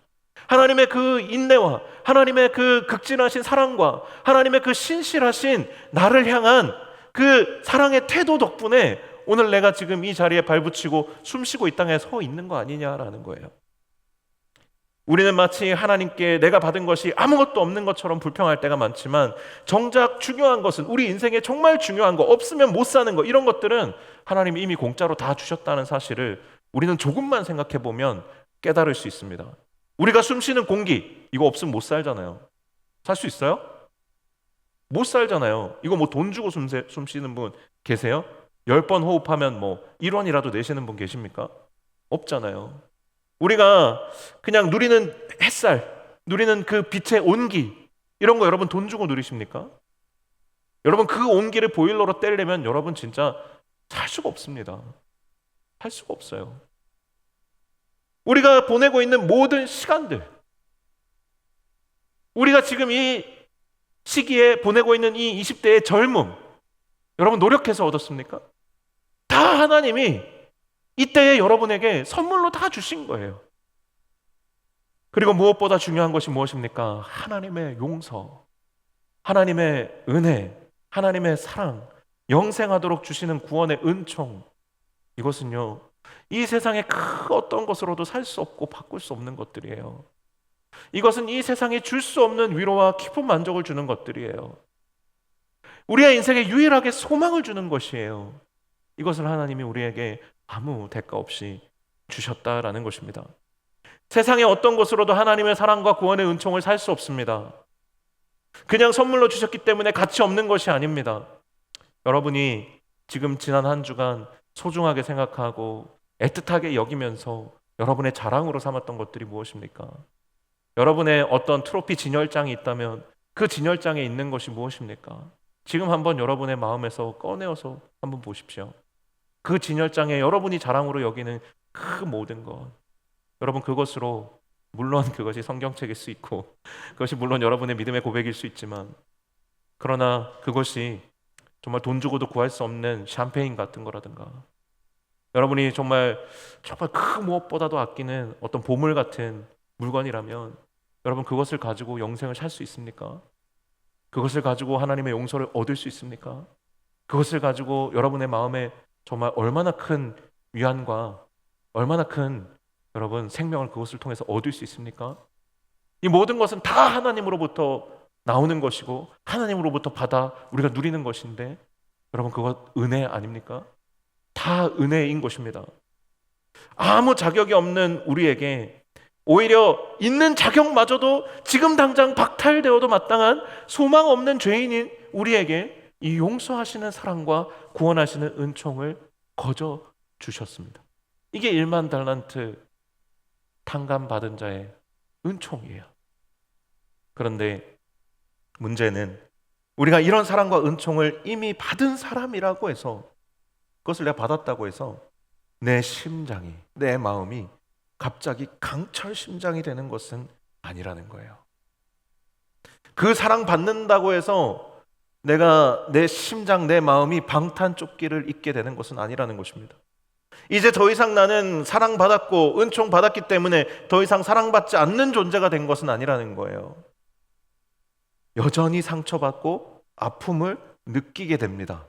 하나님의 그 인내와 하나님의 그 극진하신 사랑과 하나님의 그 신실하신 나를 향한 그 사랑의 태도 덕분에 오늘 내가 지금 이 자리에 발붙이고 숨쉬고 이 땅에 서 있는 거 아니냐라는 거예요. 우리는 마치 하나님께 내가 받은 것이 아무것도 없는 것처럼 불평할 때가 많지만 정작 중요한 것은 우리 인생에 정말 중요한 거, 없으면 못 사는 거, 이런 것들은 하나님이 이미 공짜로 다 주셨다는 사실을 우리는 조금만 생각해 보면 깨달을 수 있습니다. 우리가 숨쉬는 공기, 이거 없으면 못 살잖아요. 살 수 있어요? 못 살잖아요. 이거 뭐 돈 주고 숨쉬는 분 계세요? 10번 호흡하면 뭐 1원이라도 내시는 분 계십니까? 없잖아요. 우리가 그냥 누리는 햇살, 누리는 그 빛의 온기, 이런 거 여러분 돈 주고 누리십니까? 여러분 그 온기를 보일러로 떼려면 여러분 진짜 살 수가 없습니다. 할 수가 없어요. 우리가 보내고 있는 모든 시간들, 우리가 지금 이 시기에 보내고 있는 이 20대의 젊음, 여러분 노력해서 얻었습니까? 다 하나님이 이때에 여러분에게 선물로 다 주신 거예요. 그리고 무엇보다 중요한 것이 무엇입니까? 하나님의 용서, 하나님의 은혜, 하나님의 사랑, 영생하도록 주시는 구원의 은총. 이것은요, 이 세상의 그 어떤 것으로도 살 수 없고 바꿀 수 없는 것들이에요. 이것은 이 세상에 줄 수 없는 위로와 깊은 만족을 주는 것들이에요. 우리의 인생에 유일하게 소망을 주는 것이에요. 이것을 하나님이 우리에게 아무 대가 없이 주셨다라는 것입니다. 세상의 어떤 것으로도 하나님의 사랑과 구원의 은총을 살 수 없습니다. 그냥 선물로 주셨기 때문에 가치 없는 것이 아닙니다. 여러분이 지금 지난 한 주간 소중하게 생각하고 애틋하게 여기면서 여러분의 자랑으로 삼았던 것들이 무엇입니까? 여러분의 어떤 트로피 진열장이 있다면 그 진열장에 있는 것이 무엇입니까? 지금 한번 여러분의 마음에서 꺼내어서 한번 보십시오. 그 진열장에 여러분이 자랑으로 여기는 그 모든 것, 여러분 그것으로, 물론 그것이 성경책일 수 있고 그것이 물론 여러분의 믿음의 고백일 수 있지만, 그러나 그것이 정말 돈 주고도 구할 수 없는 샴페인 같은 거라든가, 여러분이 정말 그 무엇보다도 아끼는 어떤 보물 같은 물건이라면 여러분 그것을 가지고 영생을 살 수 있습니까? 그것을 가지고 하나님의 용서를 얻을 수 있습니까? 그것을 가지고 여러분의 마음에 정말 얼마나 큰 위안과 얼마나 큰 여러분 생명을 그것을 통해서 얻을 수 있습니까? 이 모든 것은 다 하나님으로부터 나오는 것이고 하나님으로부터 받아 우리가 누리는 것인데, 여러분 그것 은혜 아닙니까? 다 은혜인 것입니다. 아무 자격이 없는 우리에게 오히려 있는 자격마저도 지금 당장 박탈되어도 마땅한 소망 없는 죄인인 우리에게 이 용서하시는 사랑과 구원하시는 은총을 거저 주셨습니다. 이게 1만 달란트 탕감받은 자의 은총이에요. 그런데 문제는 우리가 이런 사랑과 은총을 이미 받은 사람이라고 해서, 그것을 내가 받았다고 해서 내 심장이, 내 마음이 갑자기 강철 심장이 되는 것은 아니라는 거예요. 그 사랑 받는다고 해서 내가 내 심장, 내 마음이 방탄조끼를 입게 되는 것은 아니라는 것입니다. 이제 더 이상 나는 사랑받았고 은총 받았기 때문에 더 이상 사랑받지 않는 존재가 된 것은 아니라는 거예요. 여전히 상처받고 아픔을 느끼게 됩니다.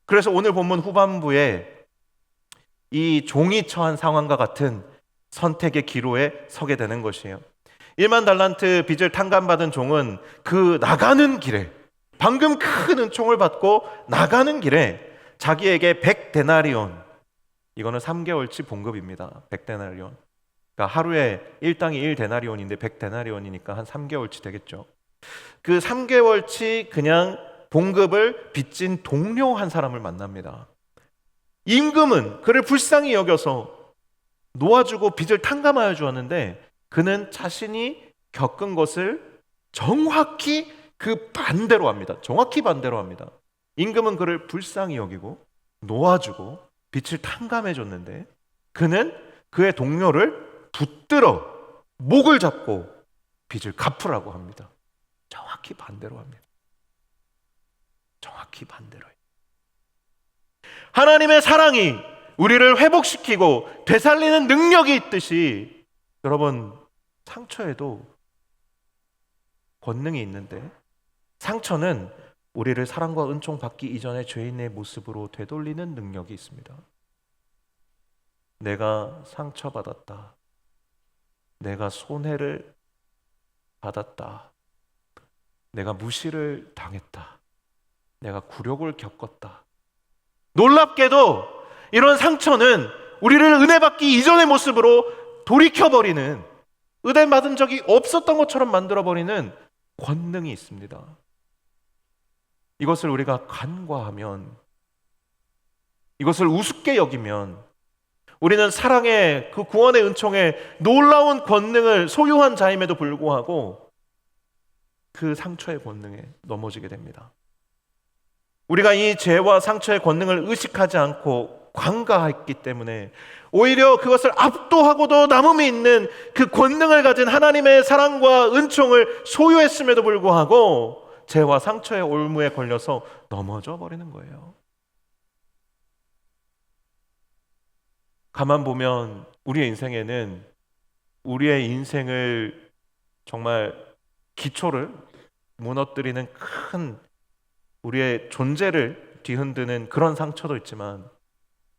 그래서 오늘 본문 후반부에 이 종이 처한 상황과 같은 선택의 기로에 서게 되는 것이에요. 1만 달란트 빚을 탕감받은 종은 그 나가는 길에, 방금 큰 은총을 받고 나가는 길에 자기에게 100데나리온, 이거는 3개월치 봉급입니다. 100데나리온. 그러니까 하루에 일당이 1데나리온인데 100데나리온이니까 한 3개월치 되겠죠. 그 3개월치 그냥 봉급을 빚진 동료 한 사람을 만납니다. 임금은 그를 불쌍히 여겨서 놓아주고 빚을 탕감하여 주었는데 그는 자신이 겪은 것을 정확히 그 반대로 합니다. 정확히 반대로 합니다. 임금은 그를 불쌍히 여기고 놓아주고 빚을 탕감해 줬는데 그는 그의 동료를 붙들어 목을 잡고 빚을 갚으라고 합니다. 정확히 반대로 합니다. 정확히 반대로 해요. 하나님의 사랑이 우리를 회복시키고 되살리는 능력이 있듯이 여러분, 상처에도 권능이 있는데 상처는 우리를 사랑과 은총 받기 이전의 죄인의 모습으로 되돌리는 능력이 있습니다. 내가 상처받았다. 내가 손해를 받았다. 내가 무시를 당했다. 내가 굴욕을 겪었다. 놀랍게도 이런 상처는 우리를 은혜 받기 이전의 모습으로 돌이켜버리는, 은혜 받은 적이 없었던 것처럼 만들어버리는 권능이 있습니다. 이것을 우리가 간과하면, 이것을 우습게 여기면 우리는 사랑의 그 구원의 은총의 놀라운 권능을 소유한 자임에도 불구하고 그 상처의 권능에 넘어지게 됩니다. 우리가 이 죄와 상처의 권능을 의식하지 않고 관가했기 때문에 오히려 그것을 압도하고도 남음이 있는 그 권능을 가진 하나님의 사랑과 은총을 소유했음에도 불구하고 죄와 상처의 올무에 걸려서 넘어져 버리는 거예요. 가만 보면 우리의 인생에는 우리의 인생을 정말 기초를 무너뜨리는 큰 우리의 존재를 뒤흔드는 그런 상처도 있지만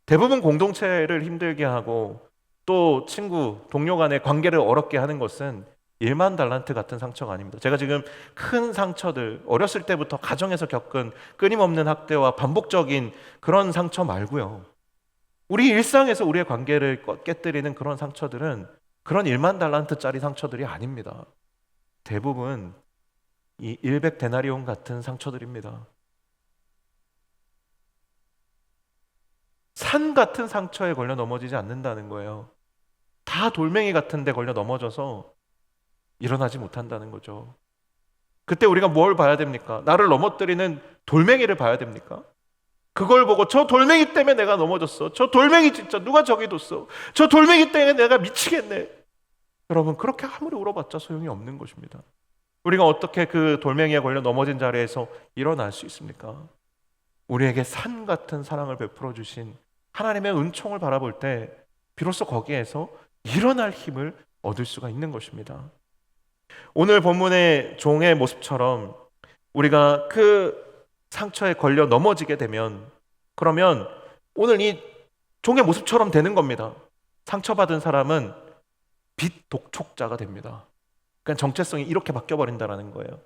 대부분 공동체를 힘들게 하고 또 친구, 동료 간의 관계를 어렵게 하는 것은 1만 달란트 같은 상처가 아닙니다. 제가 지금 큰 상처들, 어렸을 때부터 가정에서 겪은 끊임없는 학대와 반복적인 그런 상처 말고요. 우리 일상에서 우리의 관계를 깨뜨리는 그런 상처들은 그런 1만 달란트짜리 상처들이 아닙니다. 대부분 이 100데나리온 같은 상처들입니다. 산 같은 상처에 걸려 넘어지지 않는다는 거예요. 다 돌멩이 같은 데 걸려 넘어져서 일어나지 못한다는 거죠. 그때 우리가 뭘 봐야 됩니까? 나를 넘어뜨리는 돌멩이를 봐야 됩니까? 그걸 보고 저 돌멩이 때문에 내가 넘어졌어. 저 돌멩이 진짜 누가 저기 뒀어. 저 돌멩이 때문에 내가 미치겠네. 여러분, 그렇게 아무리 울어봤자 소용이 없는 것입니다. 우리가 어떻게 그 돌멩이에 걸려 넘어진 자리에서 일어날 수 있습니까? 우리에게 산 같은 사랑을 베풀어 주신 하나님의 은총을 바라볼 때 비로소 거기에서 일어날 힘을 얻을 수가 있는 것입니다. 오늘 본문의 종의 모습처럼 우리가 그 상처에 걸려 넘어지게 되면 그러면 오늘 이 종의 모습처럼 되는 겁니다. 상처받은 사람은 빚 독촉자가 됩니다. 그러니까 정체성이 이렇게 바뀌어버린다는 거예요.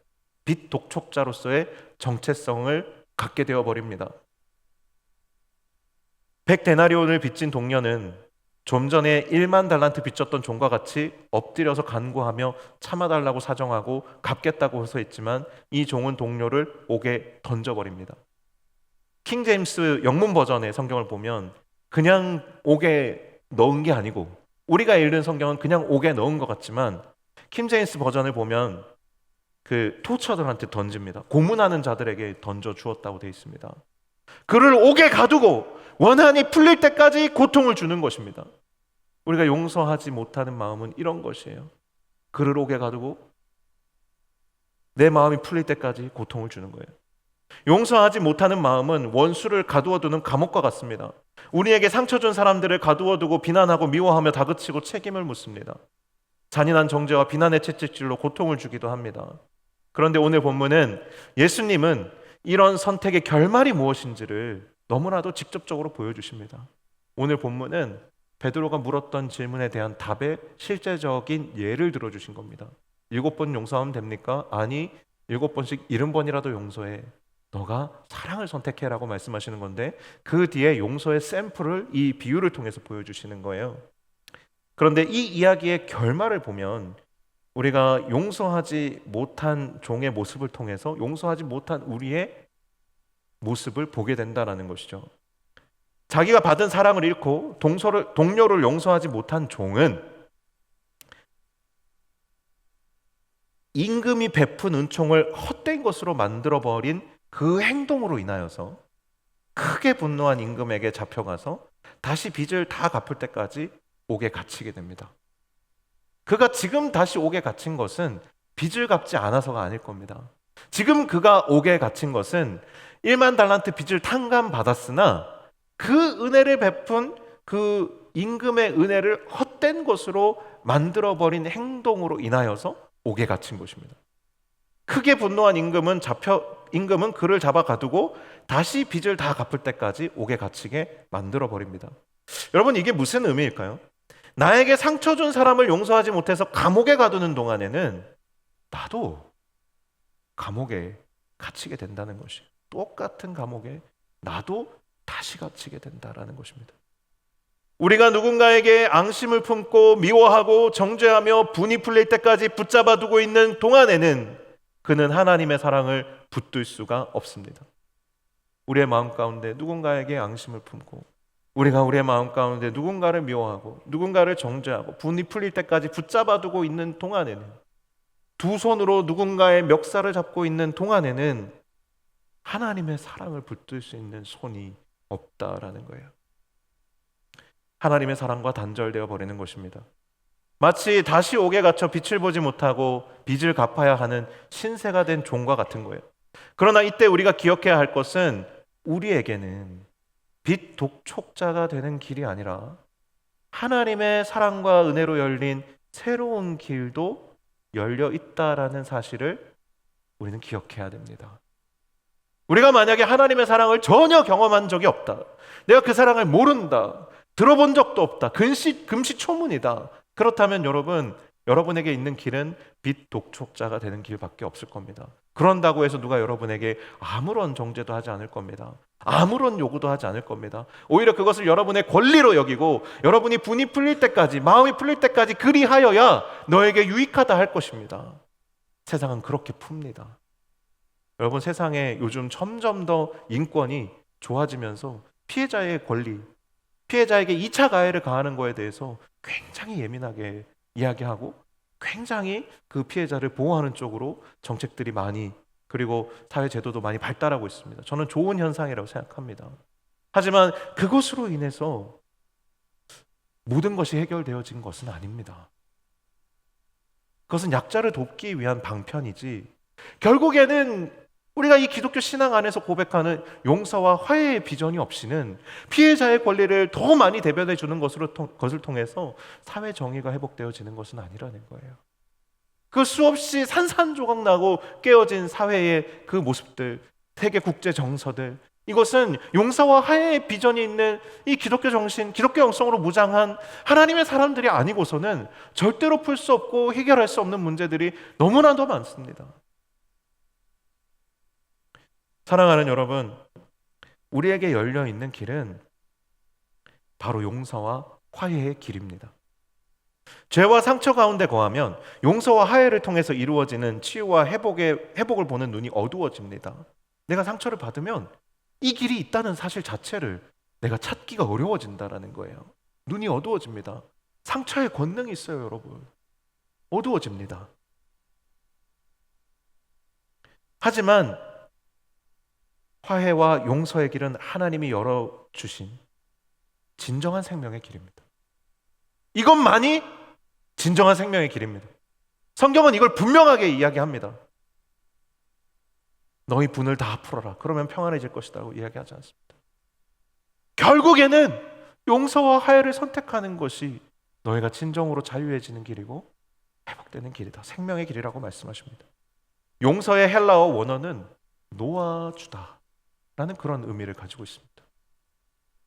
빚 독촉자로서의 정체성을 갖게 되어버립니다. 100데나리온을 빚진 동료는 좀 전에 1만 달란트 빚졌던 종과 같이 엎드려서 간구하며 참아달라고 사정하고 갚겠다고 호소했지만 이 종은 동료를 옥에 던져버립니다. 킹 제임스 영문 버전의 성경을 보면 그냥 옥에 넣은 게 아니고 우리가 읽는 성경은 그냥 옥에 넣은 것 같지만 킹 제임스 버전을 보면 그 토처들한테 던집니다. 고문하는 자들에게 던져 주었다고 되어 있습니다. 그를 옥에 가두고 원한이 풀릴 때까지 고통을 주는 것입니다. 우리가 용서하지 못하는 마음은 이런 것이에요. 그를 옥에 가두고 내 마음이 풀릴 때까지 고통을 주는 거예요. 용서하지 못하는 마음은 원수를 가두어두는 감옥과 같습니다. 우리에게 상처 준 사람들을 가두어두고 비난하고 미워하며 다그치고 책임을 묻습니다. 잔인한 정죄와 비난의 채찍질로 고통을 주기도 합니다. 그런데 오늘 본문은 예수님은 이런 선택의 결말이 무엇인지를 너무나도 직접적으로 보여주십니다. 오늘 본문은 베드로가 물었던 질문에 대한 답의 실제적인 예를 들어주신 겁니다. 7번 용서하면 됩니까? 아니, 7번씩 70번이라도 용서해. 너가 사랑을 선택해라고 말씀하시는 건데, 그 뒤에 용서의 샘플을 이 비유를 통해서 보여주시는 거예요. 그런데 이 이야기의 결말을 보면 우리가 용서하지 못한 종의 모습을 통해서 용서하지 못한 우리의 모습을 보게 된다는 것이죠. 자기가 받은 사랑을 잃고 동료를 용서하지 못한 종은 임금이 베푼 은총을 헛된 것으로 만들어버린 그 행동으로 인하여서 크게 분노한 임금에게 잡혀가서 다시 빚을 다 갚을 때까지 옥에 갇히게 됩니다. 그가 지금 다시 옥에 갇힌 것은 빚을 갚지 않아서가 아닐 겁니다. 지금 그가 옥에 갇힌 것은 1만 달란트 빚을 탕감받았으나 그 은혜를 베푼 그 임금의 은혜를 헛된 것으로 만들어버린 행동으로 인하여서 옥에 갇힌 것입니다. 크게 분노한 임금은 그를 잡아 가두고 다시 빚을 다 갚을 때까지 옥에 갇히게 만들어버립니다. 여러분, 이게 무슨 의미일까요? 나에게 상처 준 사람을 용서하지 못해서 감옥에 가두는 동안에는 나도 감옥에 갇히게 된다는 것이, 똑같은 감옥에 나도 다시 갇히게 된다는 것입니다. 우리가 누군가에게 앙심을 품고 미워하고 정죄하며 분이 풀릴 때까지 붙잡아 두고 있는 동안에는 그는 하나님의 사랑을 붙들 수가 없습니다. 우리의 마음 가운데 누군가에게 앙심을 품고 우리가 우리의 마음 가운데 누군가를 미워하고 누군가를 정죄하고 분이 풀릴 때까지 붙잡아 두고 있는 동안에는, 두 손으로 누군가의 멱살을 잡고 있는 동안에는 하나님의 사랑을 붙들 수 있는 손이 없다라는 거예요. 하나님의 사랑과 단절되어 버리는 것입니다. 마치 다시 옥에 갇혀 빛을 보지 못하고 빚을 갚아야 하는 신세가 된 종과 같은 거예요. 그러나 이때 우리가 기억해야 할 것은 우리에게는 빚 독촉자가 되는 길이 아니라 하나님의 사랑과 은혜로 열린 새로운 길도 열려 있다라는 사실을 우리는 기억해야 됩니다. 우리가 만약에 하나님의 사랑을 전혀 경험한 적이 없다, 내가 그 사랑을 모른다, 들어본 적도 없다, 금시초문이다, 그렇다면 여러분에게 있는 길은 빚 독촉자가 되는 길밖에 없을 겁니다. 그런다고 해서 누가 여러분에게 아무런 정죄도 하지 않을 겁니다. 아무런 요구도 하지 않을 겁니다. 오히려 그것을 여러분의 권리로 여기고 여러분이 분이 풀릴 때까지, 마음이 풀릴 때까지 그리하여야 너에게 유익하다 할 것입니다. 세상은 그렇게 풉니다. 여러분, 세상에 요즘 점점 더 인권이 좋아지면서 피해자의 권리, 피해자에게 2차 가해를 가하는 거에 대해서 굉장히 예민하게 이야기하고 굉장히 그 피해자를 보호하는 쪽으로 정책들이 많이, 그리고 사회 제도도 많이 발달하고 있습니다. 저는 좋은 현상이라고 생각합니다. 하지만 그것으로 인해서 모든 것이 해결되어진 것은 아닙니다. 그것은 약자를 돕기 위한 방편이지, 결국에는 우리가 이 기독교 신앙 안에서 고백하는 용서와 화해의 비전이 없이는 피해자의 권리를 더 많이 대변해 주는 것을 통해서 사회 정의가 회복되어지는 것은 아니라는 거예요. 그 수없이 산산조각 나고 깨어진 사회의 그 모습들, 세계 국제 정서들, 이것은 용서와 화해의 비전이 있는 이 기독교 정신, 기독교 영성으로 무장한 하나님의 사람들이 아니고서는 절대로 풀 수 없고 해결할 수 없는 문제들이 너무나도 많습니다. 사랑하는 여러분, 우리에게 열려 있는 길은 바로 용서와 화해의 길입니다. 죄와 상처 가운데 거하면 용서와 화해를 통해서 이루어지는 치유와 회복을 보는 눈이 어두워집니다. 내가 상처를 받으면 이 길이 있다는 사실 자체를 내가 찾기가 어려워진다라는 거예요. 눈이 어두워집니다. 상처에 권능이 있어요, 여러분. 어두워집니다. 하지만 화해와 용서의 길은 하나님이 열어주신 진정한 생명의 길입니다. 이것만이 진정한 생명의 길입니다. 성경은 이걸 분명하게 이야기합니다. 너희 분을 다 풀어라. 그러면 평안해질 것이라고 이야기하지 않습니다. 결국에는 용서와 화해를 선택하는 것이 너희가 진정으로 자유해지는 길이고 회복되는 길이다. 생명의 길이라고 말씀하십니다. 용서의 헬라어 원어는 놓아주다 라는 그런 의미를 가지고 있습니다.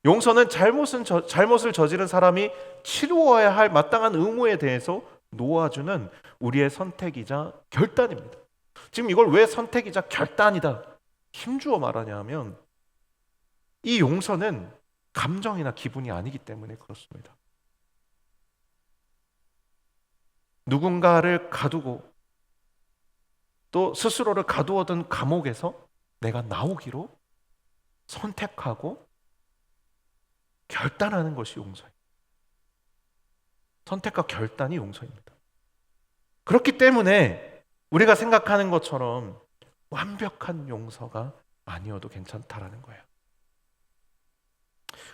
용서는 잘못을 저지른 사람이 치루어야 할 마땅한 의무에 대해서 놓아주는 우리의 선택이자 결단입니다. 지금 이걸 왜 선택이자 결단이다 힘주어 말하냐 하면 이 용서는 감정이나 기분이 아니기 때문에 그렇습니다. 누군가를 가두고 또 스스로를 가두어둔 감옥에서 내가 나오기로 선택하고 결단하는 것이 용서입니다. 선택과 결단이 용서입니다. 그렇기 때문에 우리가 생각하는 것처럼 완벽한 용서가 아니어도 괜찮다라는 거예요.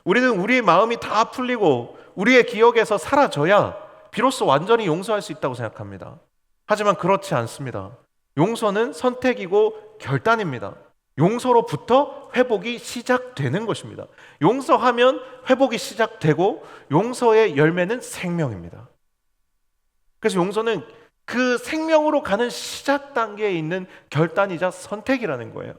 우리는 우리의 마음이 다 풀리고 우리의 기억에서 사라져야 비로소 완전히 용서할 수 있다고 생각합니다. 하지만 그렇지 않습니다. 용서는 선택이고 결단입니다. 용서로부터 회복이 시작되는 것입니다. 용서하면 회복이 시작되고 용서의 열매는 생명입니다. 그래서 용서는 그 생명으로 가는 시작 단계에 있는 결단이자 선택이라는 거예요.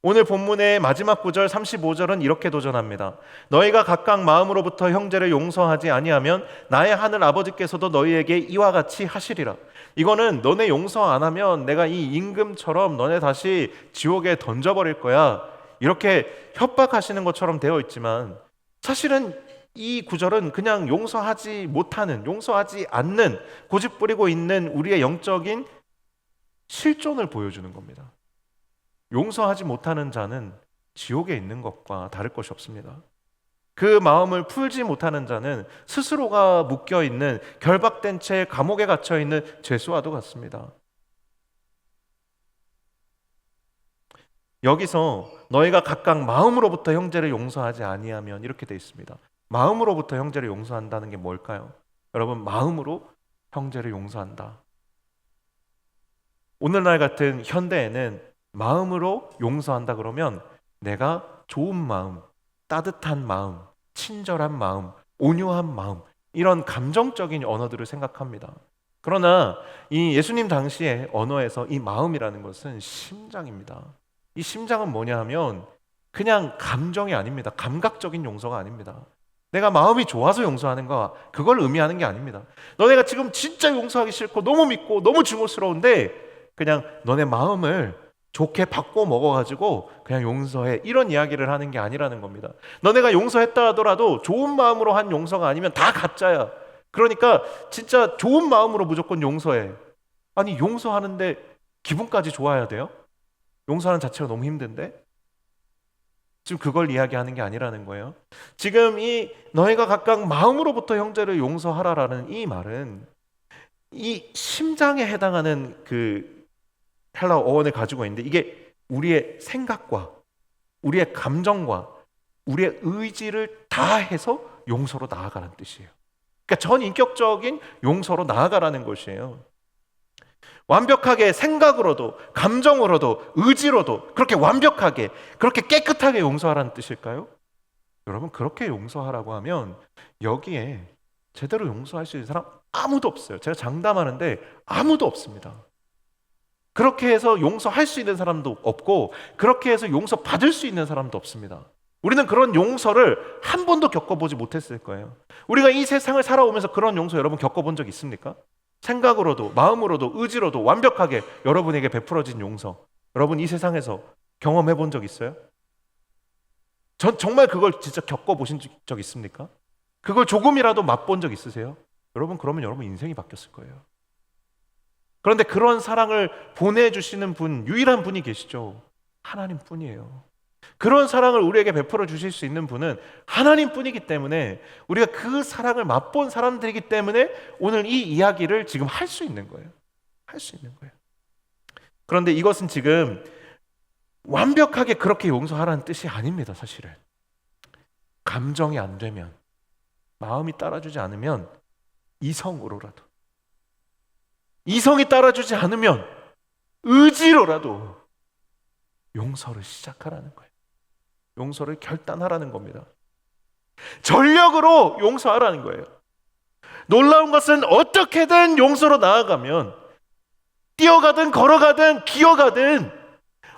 오늘 본문의 마지막 구절 35절은 이렇게 도전합니다. 너희가 각각 마음으로부터 형제를 용서하지 아니하면 나의 하늘 아버지께서도 너희에게 이와 같이 하시리라. 이거는 너네 용서 안 하면 내가 이 임금처럼 너네 다시 지옥에 던져버릴 거야. 이렇게 협박하시는 것처럼 되어 있지만 사실은 이 구절은 그냥 용서하지 못하는, 용서하지 않는, 고집 부리고 있는 우리의 영적인 실존을 보여주는 겁니다. 용서하지 못하는 자는 지옥에 있는 것과 다를 것이 없습니다. 그 마음을 풀지 못하는 자는 스스로가 묶여있는, 결박된 채 감옥에 갇혀있는 죄수와도 같습니다. 여기서 너희가 각각 마음으로부터 형제를 용서하지 아니하면 이렇게 되어 있습니다. 마음으로부터 형제를 용서한다는 게 뭘까요? 여러분, 마음으로 형제를 용서한다. 오늘날 같은 현대에는 마음으로 용서한다 그러면 내가 좋은 마음, 따뜻한 마음, 친절한 마음, 온유한 마음, 이런 감정적인 언어들을 생각합니다. 그러나 이 예수님 당시의 언어에서 이 마음이라는 것은 심장입니다. 이 심장은 뭐냐 하면 그냥 감정이 아닙니다. 감각적인 용서가 아닙니다. 내가 마음이 좋아서 용서하는 거, 그걸 의미하는 게 아닙니다. 너네가 지금 진짜 용서하기 싫고 너무 믿고 너무 증오스러운데 그냥 너네 마음을 좋게 바꿔 먹어가지고 그냥 용서해, 이런 이야기를 하는 게 아니라는 겁니다. 너네가 용서했다 하더라도 좋은 마음으로 한 용서가 아니면 다 가짜야. 그러니까 진짜 좋은 마음으로 무조건 용서해. 아니, 용서하는데 기분까지 좋아야 돼요? 용서하는 자체가 너무 힘든데? 지금 그걸 이야기하는 게 아니라는 거예요. 지금 이 너희가 각각 마음으로부터 형제를 용서하라라는 이 말은 이 심장에 해당하는 그 헬라어 어원을 가지고 있는데 이게 우리의 생각과 우리의 감정과 우리의 의지를 다 해서 용서로 나아가라는 뜻이에요. 그러니까 전인격적인 용서로 나아가라는 것이에요. 완벽하게 생각으로도 감정으로도 의지로도 그렇게 완벽하게 그렇게 깨끗하게 용서하라는 뜻일까요? 여러분, 그렇게 용서하라고 하면 여기에 제대로 용서할 수 있는 사람 아무도 없어요. 제가 장담하는데 아무도 없습니다. 그렇게 해서 용서할 수 있는 사람도 없고 그렇게 해서 용서 받을 수 있는 사람도 없습니다. 우리는 그런 용서를 한 번도 겪어보지 못했을 거예요. 우리가 이 세상을 살아오면서 그런 용서 여러분 겪어본 적 있습니까? 생각으로도 마음으로도 의지로도 완벽하게 여러분에게 베풀어진 용서, 여러분 이 세상에서 경험해 본 적 있어요? 전 정말 그걸 진짜 겪어보신 적 있습니까? 그걸 조금이라도 맛본 적 있으세요? 여러분, 그러면 여러분 인생이 바뀌었을 거예요. 그런데 그런 사랑을 보내주시는 분, 유일한 분이 계시죠. 하나님 뿐이에요. 그런 사랑을 우리에게 베풀어 주실 수 있는 분은 하나님 뿐이기 때문에 우리가 그 사랑을 맛본 사람들이기 때문에 오늘 이 이야기를 지금 할 수 있는 거예요. 할 수 있는 거예요. 그런데 이것은 지금 완벽하게 그렇게 용서하라는 뜻이 아닙니다. 사실은 감정이 안 되면, 마음이 따라주지 않으면 이성으로라도, 이성이 따라주지 않으면 의지로라도 용서를 시작하라는 거예요. 용서를 결단하라는 겁니다. 전력으로 용서하라는 거예요. 놀라운 것은 어떻게든 용서로 나아가면, 뛰어가든 걸어가든 기어가든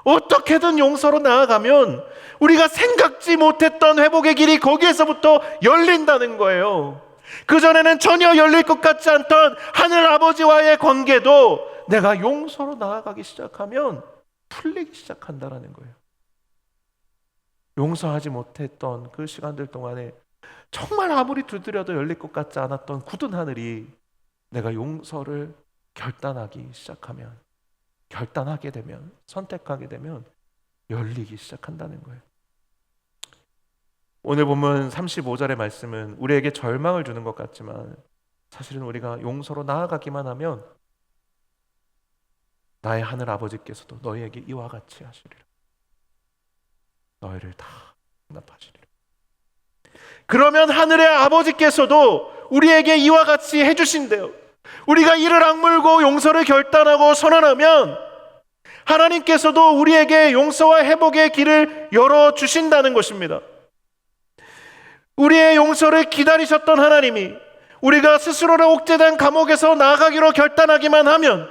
어떻게든 용서로 나아가면 우리가 생각지 못했던 회복의 길이 거기에서부터 열린다는 거예요. 그전에는 전혀 열릴 것 같지 않던 하늘 아버지와의 관계도 내가 용서로 나아가기 시작하면 풀리기 시작한다는 거예요. 용서하지 못했던 그 시간들 동안에 정말 아무리 두드려도 열릴 것 같지 않았던 굳은 하늘이 내가 용서를 결단하기 시작하면, 결단하게 되면, 선택하게 되면 열리기 시작한다는 거예요. 오늘 본문 35절의 말씀은 우리에게 절망을 주는 것 같지만 사실은 우리가 용서로 나아가기만 하면 나의 하늘 아버지께서도 너희에게 이와 같이 하시리라. 너희를 다 용납하시리라. 그러면 하늘의 아버지께서도 우리에게 이와 같이 해주신대요. 우리가 이를 악물고 용서를 결단하고 선언하면 하나님께서도 우리에게 용서와 회복의 길을 열어주신다는 것입니다. 우리의 용서를 기다리셨던 하나님이 우리가 스스로를 옥죄된 감옥에서 나아가기로 결단하기만 하면,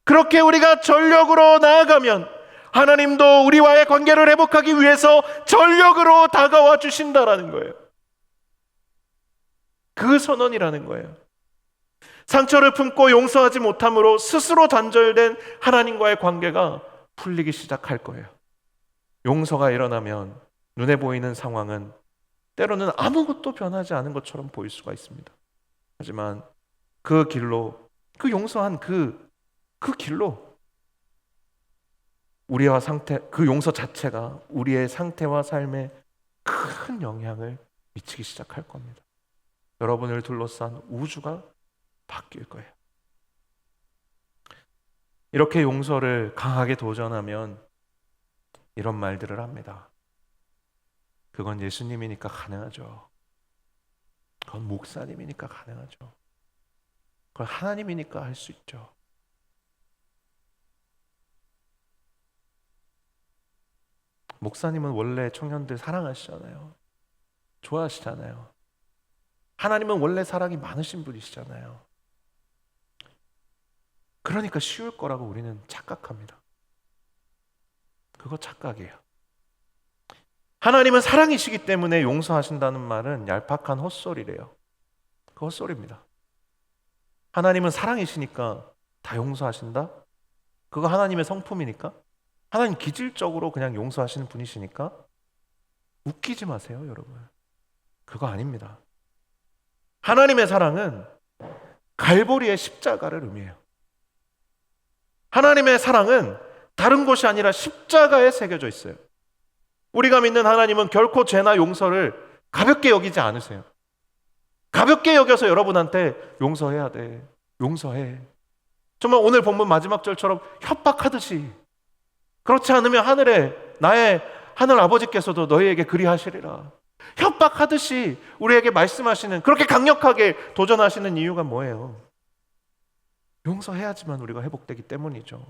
그렇게 우리가 전력으로 나아가면 하나님도 우리와의 관계를 회복하기 위해서 전력으로 다가와 주신다라는 거예요. 그 선언이라는 거예요. 상처를 품고 용서하지 못함으로 스스로 단절된 하나님과의 관계가 풀리기 시작할 거예요. 용서가 일어나면 눈에 보이는 상황은 때로는 아무것도 변하지 않은 것처럼 보일 수가 있습니다. 하지만 그 길로, 그 용서한 그 길로 우리와 상태, 그 용서 자체가 우리의 상태와 삶에 큰 영향을 미치기 시작할 겁니다. 여러분을 둘러싼 우주가 바뀔 거예요. 이렇게 용서를 강하게 도전하면 이런 말들을 합니다. 그건 예수님이니까 가능하죠. 그건 목사님이니까 가능하죠. 그건 하나님이니까 할 수 있죠. 목사님은 원래 청년들 사랑하시잖아요. 좋아하시잖아요. 하나님은 원래 사랑이 많으신 분이시잖아요. 그러니까 쉬울 거라고 우리는 착각합니다. 그거 착각이에요. 하나님은 사랑이시기 때문에 용서하신다는 말은 얄팍한 헛소리래요. 그 헛소리입니다. 하나님은 사랑이시니까 다 용서하신다? 그거 하나님의 성품이니까? 하나님 기질적으로 그냥 용서하시는 분이시니까? 웃기지 마세요, 여러분. 그거 아닙니다. 하나님의 사랑은 갈보리의 십자가를 의미해요. 하나님의 사랑은 다른 곳이 아니라 십자가에 새겨져 있어요. 우리가 믿는 하나님은 결코 죄나 용서를 가볍게 여기지 않으세요. 가볍게 여겨서 여러분한테 용서해야 돼, 용서해, 정말 오늘 본문 마지막 절처럼 협박하듯이, 그렇지 않으면 나의 하늘 아버지께서도 너희에게 그리하시리라, 협박하듯이 우리에게 말씀하시는, 그렇게 강력하게 도전하시는 이유가 뭐예요? 용서해야지만 우리가 회복되기 때문이죠.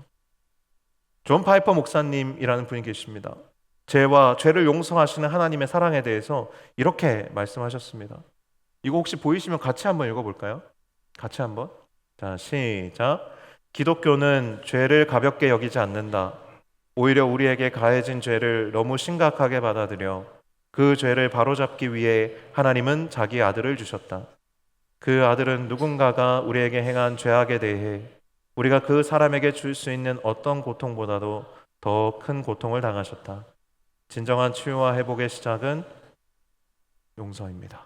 존 파이퍼 목사님이라는 분이 계십니다. 죄와 죄를 용서하시는 하나님의 사랑에 대해서 이렇게 말씀하셨습니다. 이거 혹시 보이시면 같이 한번 읽어볼까요? 같이 한번. 자, 시작. 기독교는 죄를 가볍게 여기지 않는다. 오히려 우리에게 가해진 죄를 너무 심각하게 받아들여 그 죄를 바로잡기 위해 하나님은 자기 아들을 주셨다. 그 아들은 누군가가 우리에게 행한 죄악에 대해 우리가 그 사람에게 줄 수 있는 어떤 고통보다도 더 큰 고통을 당하셨다. 진정한 치유와 회복의 시작은 용서입니다.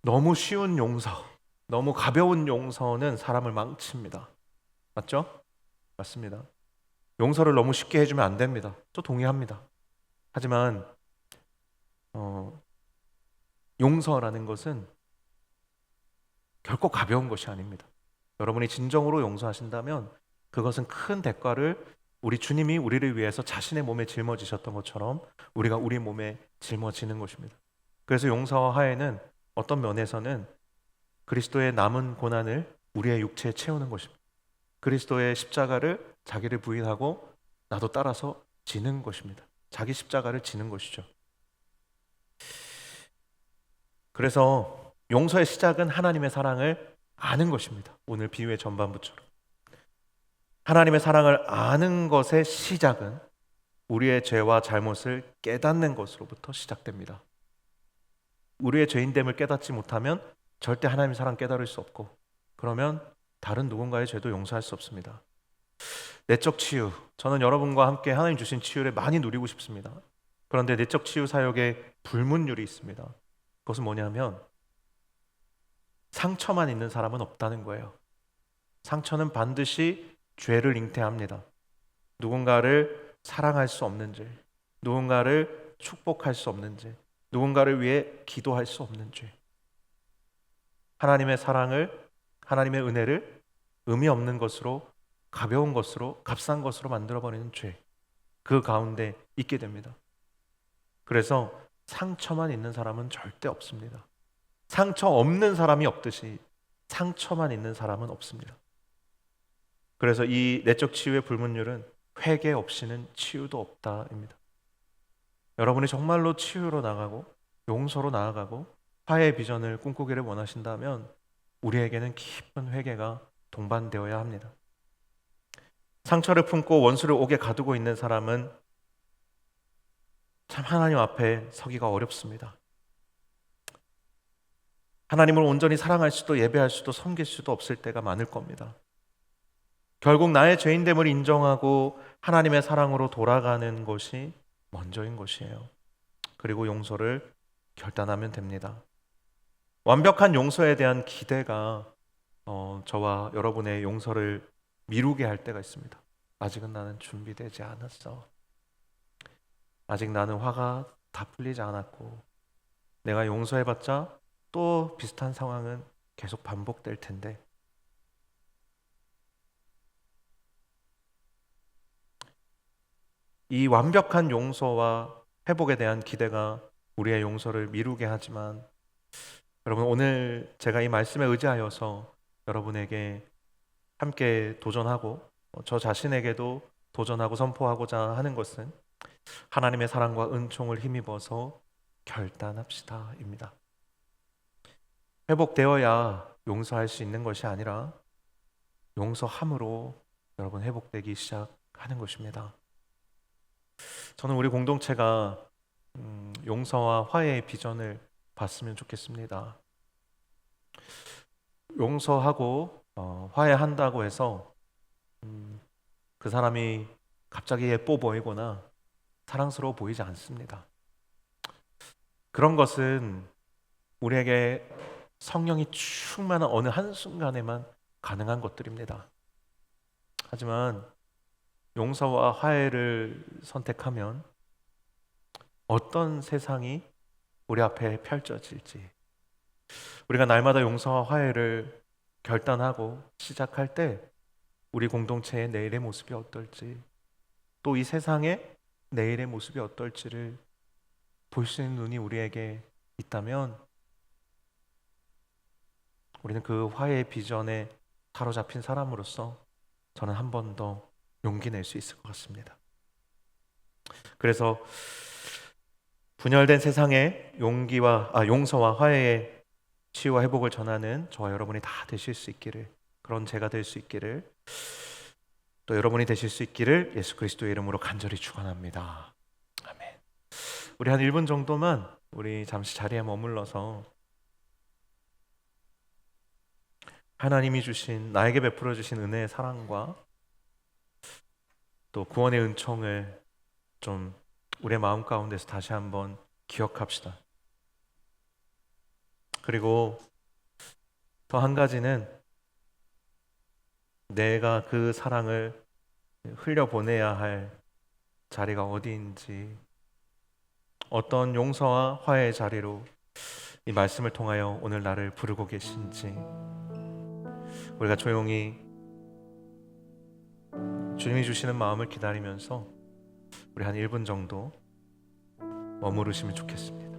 너무 쉬운 용서, 너무 가벼운 용서는 사람을 망칩니다. 맞죠? 맞습니다. 용서를 너무 쉽게 해주면 안 됩니다. 저 동의합니다. 하지만 용서라는 것은 결코 가벼운 것이 아닙니다. 여러분이 진정으로 용서하신다면 그것은 큰 대가를 우리 주님이 우리를 위해서 자신의 몸에 짊어지셨던 것처럼 우리가 우리 몸에 짊어지는 것입니다. 그래서 용서와 화해는 어떤 면에서는 그리스도의 남은 고난을 우리의 육체에 채우는 것입니다. 그리스도의 십자가를 자기를 부인하고 나도 따라서 지는 것입니다. 자기 십자가를 지는 것이죠. 그래서 용서의 시작은 하나님의 사랑을 아는 것입니다. 오늘 비유의 전반부처럼 하나님의 사랑을 아는 것의 시작은 우리의 죄와 잘못을 깨닫는 것으로부터 시작됩니다. 우리의 죄인됨을 깨닫지 못하면 절대 하나님의 사랑 깨달을 수 없고, 그러면 다른 누군가의 죄도 용서할 수 없습니다. 내적 치유, 저는 여러분과 함께 하나님 주신 치유를 많이 누리고 싶습니다. 그런데 내적 치유 사역에 불문율이 있습니다. 그것은 뭐냐면 상처만 있는 사람은 없다는 거예요. 상처는 반드시 죄를 잉태합니다. 누군가를 사랑할 수 없는 죄, 누군가를 축복할 수 없는 죄, 누군가를 위해 기도할 수 없는 죄, 하나님의 사랑을, 하나님의 은혜를 의미 없는 것으로, 가벼운 것으로, 값싼 것으로 만들어버리는 죄, 그 가운데 있게 됩니다. 그래서 상처만 있는 사람은 절대 없습니다. 상처 없는 사람이 없듯이 상처만 있는 사람은 없습니다. 그래서 이 내적 치유의 불문율은 회개 없이는 치유도 없다입니다. 여러분이 정말로 치유로 나가고 용서로 나아가고 화해의 비전을 꿈꾸기를 원하신다면 우리에게는 깊은 회개가 동반되어야 합니다. 상처를 품고 원수를 옥에 가두고 있는 사람은 참 하나님 앞에 서기가 어렵습니다. 하나님을 온전히 사랑할 수도 예배할 수도 섬길 수도 없을 때가 많을 겁니다. 결국 나의 죄인됨을 인정하고 하나님의 사랑으로 돌아가는 것이 먼저인 것이에요. 그리고 용서를 결단하면 됩니다. 완벽한 용서에 대한 기대가 저와 여러분의 용서를 미루게 할 때가 있습니다. 아직은 나는 준비되지 않았어. 아직 나는 화가 다 풀리지 않았고, 내가 용서해봤자 또 비슷한 상황은 계속 반복될 텐데. 이 완벽한 용서와 회복에 대한 기대가 우리의 용서를 미루게 하지만, 여러분, 오늘 제가 이 말씀에 의지하여서 여러분에게 함께 도전하고 저 자신에게도 도전하고 선포하고자 하는 것은 하나님의 사랑과 은총을 힘입어서 결단합시다입니다. 회복되어야 용서할 수 있는 것이 아니라 용서함으로 여러분 회복되기 시작하는 것입니다. 저는 우리 공동체가 용서와 화해의 비전을 봤으면 좋겠습니다. 용서하고 화해한다고 해서 그 사람이 갑자기 예뻐 보이거나 사랑스러워 보이지 않습니다. 그런 것은 우리에게 성령이 충만한 어느 한순간에만 가능한 것들입니다. 하지만 용서와 화해를 선택하면 어떤 세상이 우리 앞에 펼쳐질지, 우리가 날마다 용서와 화해를 결단하고 시작할 때 우리 공동체의 내일의 모습이 어떨지, 또 이 세상의 내일의 모습이 어떨지를 볼 수 있는 눈이 우리에게 있다면 우리는 그 화해의 비전에 사로잡힌 사람으로서 저는 한 번 더 용기 낼 수 있을 것 같습니다. 그래서 분열된 세상에 용서와 화해의 치유와 회복을 전하는 저와 여러분이 다 되실 수 있기를, 그런 제가 될 수 있기를, 또 여러분이 되실 수 있기를 예수 그리스도의 이름으로 간절히 축원합니다. 아멘. 우리 한 1분 정도만 우리 잠시 자리에 머물러서 하나님이 주신, 나에게 베풀어 주신 은혜의 사랑과 또 구원의 은총을 좀 우리의 마음 가운데서 다시 한번 기억합시다. 그리고 또 한 가지는 내가 그 사랑을 흘려보내야 할 자리가 어디인지, 어떤 용서와 화해의 자리로 이 말씀을 통하여 오늘 나를 부르고 계신지, 우리가 조용히 주님이 주시는 마음을 기다리면서 우리 한 1분 정도 머무르시면 좋겠습니다.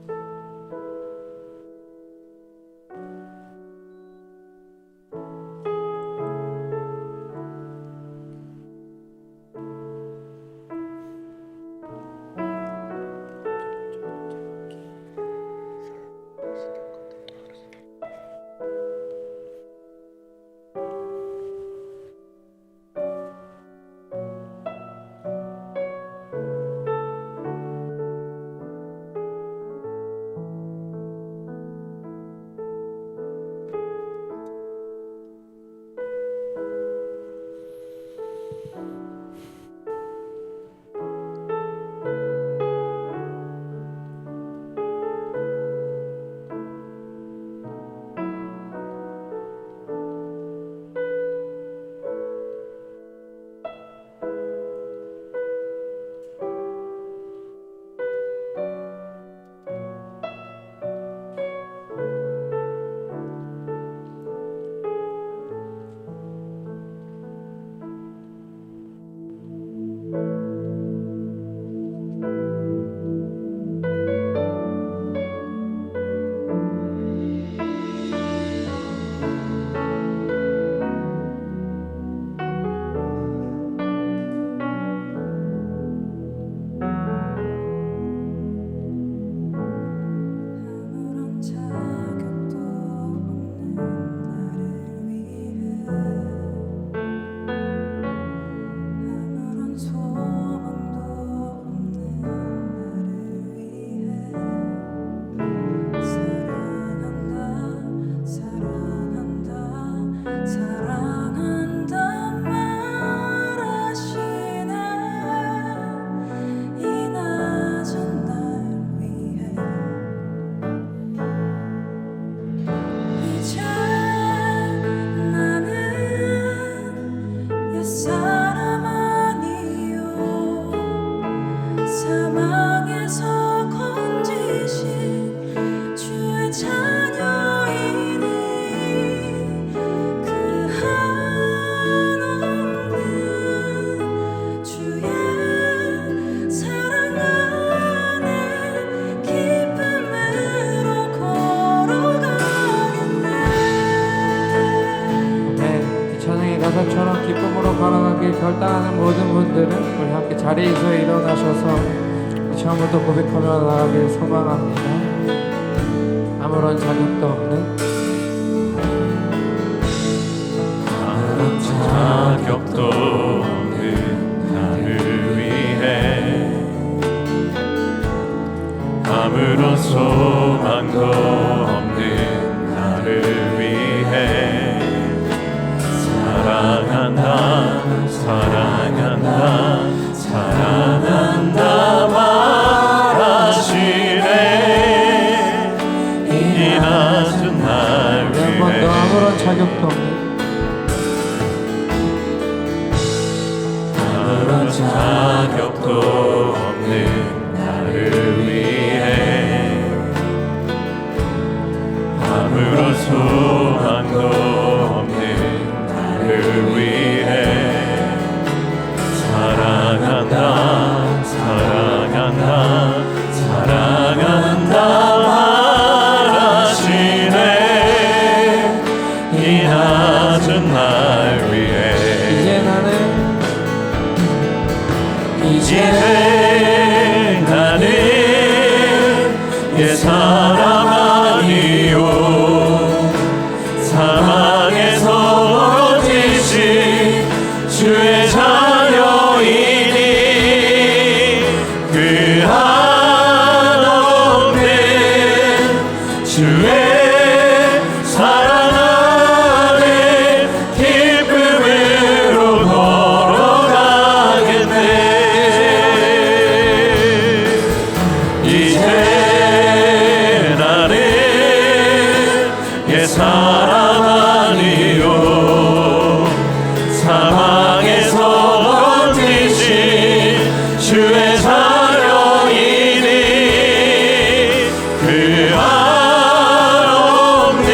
용사처럼 기쁨으로 걸어가길 결단하는 모든 분들은 우리 함께 자리에서 일어나셔서 처음부터 고백하며 나가길 소망합니다. 아무런 자격도 없는 자격도 없는 나를 위해 아무런 소망도 없는 나를 위해 사랑한다 사랑한다 사랑한다 말하시네 이 낮은 날 한 번 위해 더 아무런 자격도 없는 아무런 자격도 없는 나를 위해 아무런 소망도 없는 나를 위해 사랑한다 사랑한다 사랑한다 말하시네 이 낮은 날 위해 이제 나는 옛 사람 아니요 사망에서 얻으신 주의 자녀이니 그 한없는 주의 사랑 안에 기쁨으로 걸어가겠네 이제 나는 옛 사람 아니요 사망에서 얻으신 주의 자녀이니 그 한없는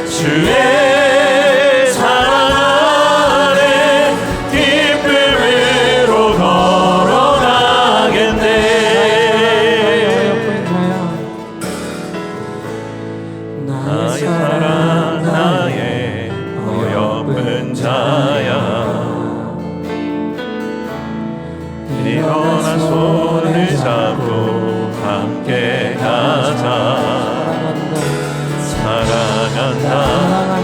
주의 사랑 안에 기쁨으로 걸어가겠네 나의 사랑 나의 어여쁜 자야 일어나 손을 잡고 함께 가자 사랑한다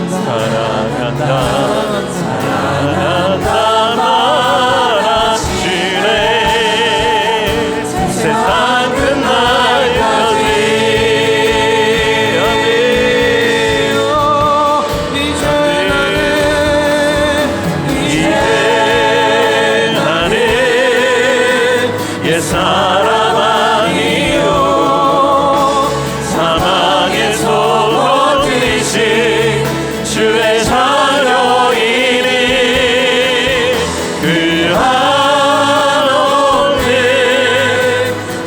사랑한다 사랑한다 말하시네 세상 끝날까지 이제 나는 옛 사람 아니요 사망에서 얻으신 주의 자녀이니 그 한없는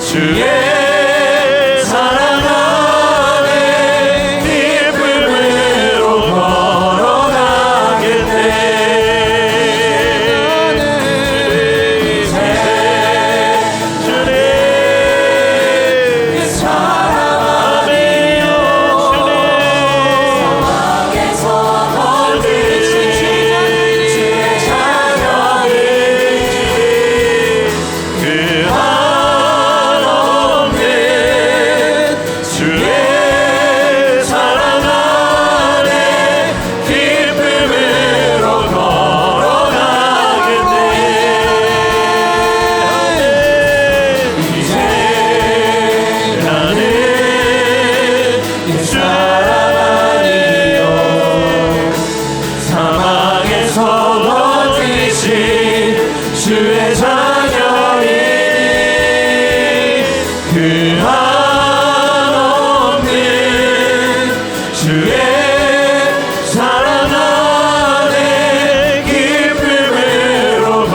주의 사랑 안에 기쁨으로 걸어가겠네 주님 사랑 아니요 주님 사망에서 얻으신 주의 자녀이니 그 한없는 주의 사랑 안에 기쁨으로 걸어가겠네 이제 나는 옛 사람 아니요 사망에서 얻으신 주의 자녀이니 그 한없는 주의 사랑 안에 기쁨으로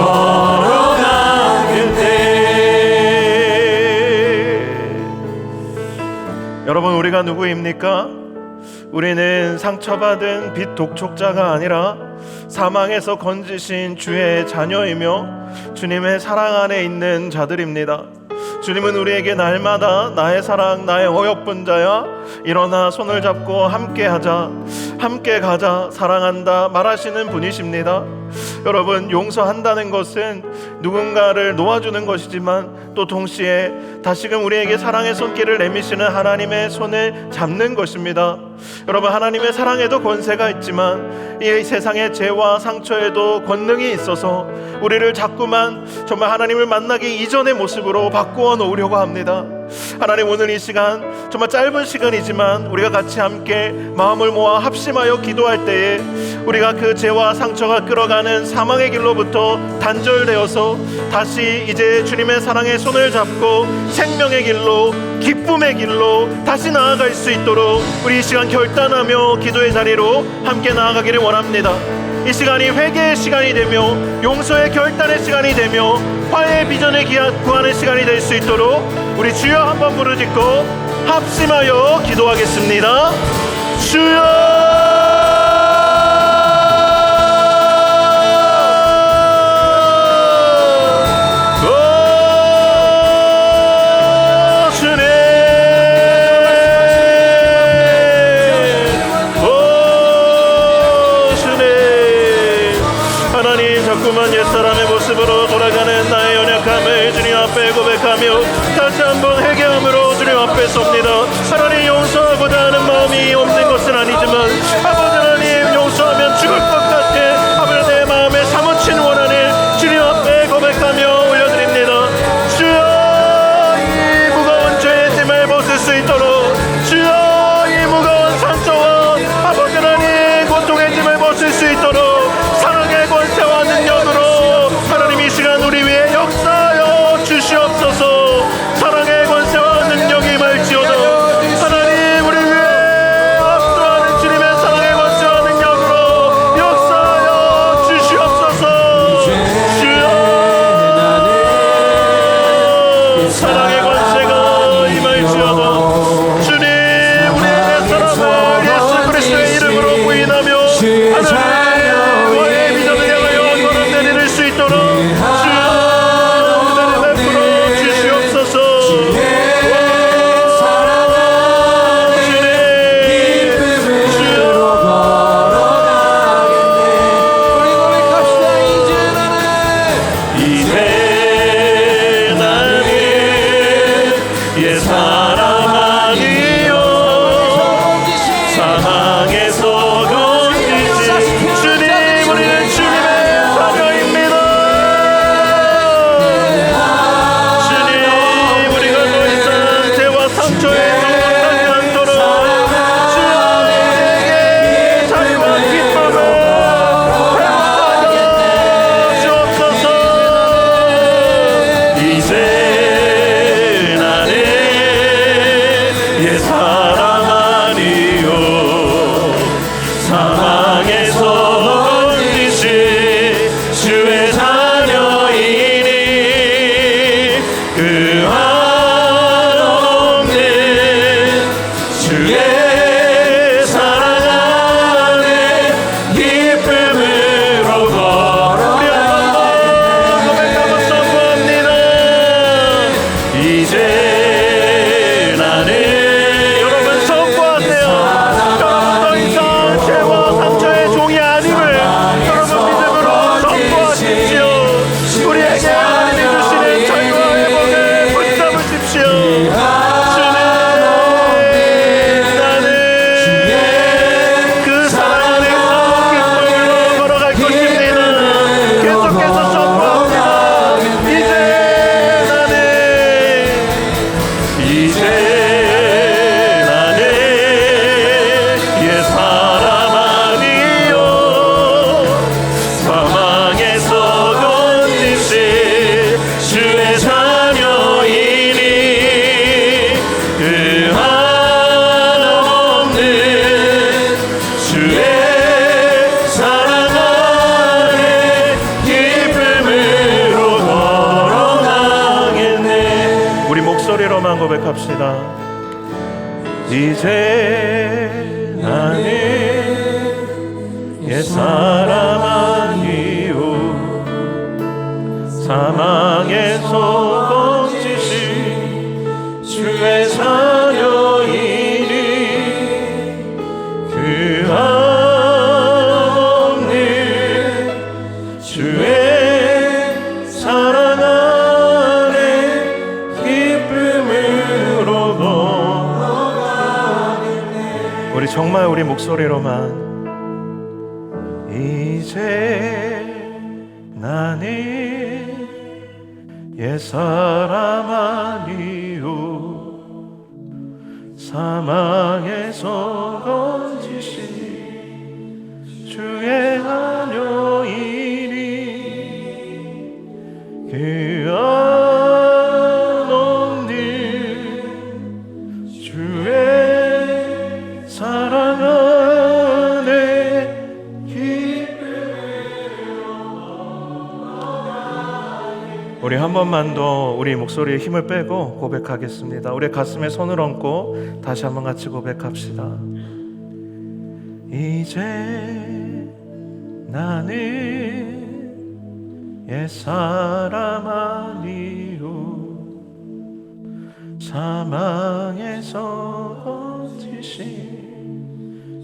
걸어가겠네 여러분, 우리가 누구입니까? 우리는 상처받은 빛 독촉자가 아니라 사망에서 건지신 주의 자녀이며 주님의 사랑 안에 있는 자들입니다. 주님은 우리에게 날마다 나의 사랑, 나의 어역분자야, 일어나 손을 잡고 함께 하자, 함께 가자, 사랑한다 말하시는 분이십니다. 여러분, 용서한다는 것은 누군가를 놓아주는 것이지만 또 동시에 다시금 우리에게 사랑의 손길을 내미시는 하나님의 손을 잡는 것입니다. 여러분, 하나님의 사랑에도 권세가 있지만 이 세상의 죄와 상처에도 권능이 있어서 우리를 자꾸만 정말 하나님을 만나기 이전의 모습으로 바꾸어 놓으려고 합니다. 하나님, 오늘 이 시간 정말 짧은 시간이지만 우리가 같이 함께 마음을 모아 합심하여 기도할 때에 우리가 그 죄와 상처가 끌어가는 사망의 길로부터 단절되어서 다시 이제 주님의 사랑의 손을 잡고 생명의 길로, 기쁨의 길로 다시 나아갈 수 있도록 우리 이 시간 결단하며 기도의 자리로 함께 나아가기를 원합니다. 이 시간이 회개의 시간이 되며 용서의 결단의 시간이 되며 화해의 비전을 구하는 시간이 될 수 있도록 우리 주여 한번 부르짖고 합심하여 기도하겠습니다. 주여! 자꾸만 옛사람의 모습으로 돌아가는 나의 연약함을 주님 앞에 고백하며 다시 한번 회개함으로 주님 앞에 섭니다. 하나님, 용서하고자 하는 마음이 없는 것은 아니지만 아버지 하나님, 용서하면 죽을 것 같아 아버지 내 마음에 사무친 원한을 주님 앞에 고백하며 올려드립니다. 주여, 이 무거운 죄의 짐을 벗을 수 있도록, 주여, 이 무거운 상처와 아버지 하나님 고통의 짐을 벗을 수 있도록 사랑의 권세와 능력으로 하나님 이 시간 우리 위에 역사하여 주시옵소서. 사랑의 권세와 능력이 임할지어다. 하나님, 우리 위에 압도하는 주님의 사랑의 권세와 능력으로 역사하여 주시옵소서. 주여, 사랑의 권세가 임할지어다. 주님, 우리의 사랑을 예수 그리스도의 이름으로 부인하며 하나님 고백합시다. 이제 나는 옛사람 아니요 사망에서 건지신 우리 목소리로만 이제 나는 옛사람 아니요 사망에서 건지신 주의 자녀이니 그 한없는 주의 사랑 안에 우리 한 번만 더 우리 목소리에 힘을 빼고 고백하겠습니다. 우리 가슴에 손을 얹고 다시 한번 같이 고백합시다. 이제 나는 옛사람 아니요 사망에서 건지신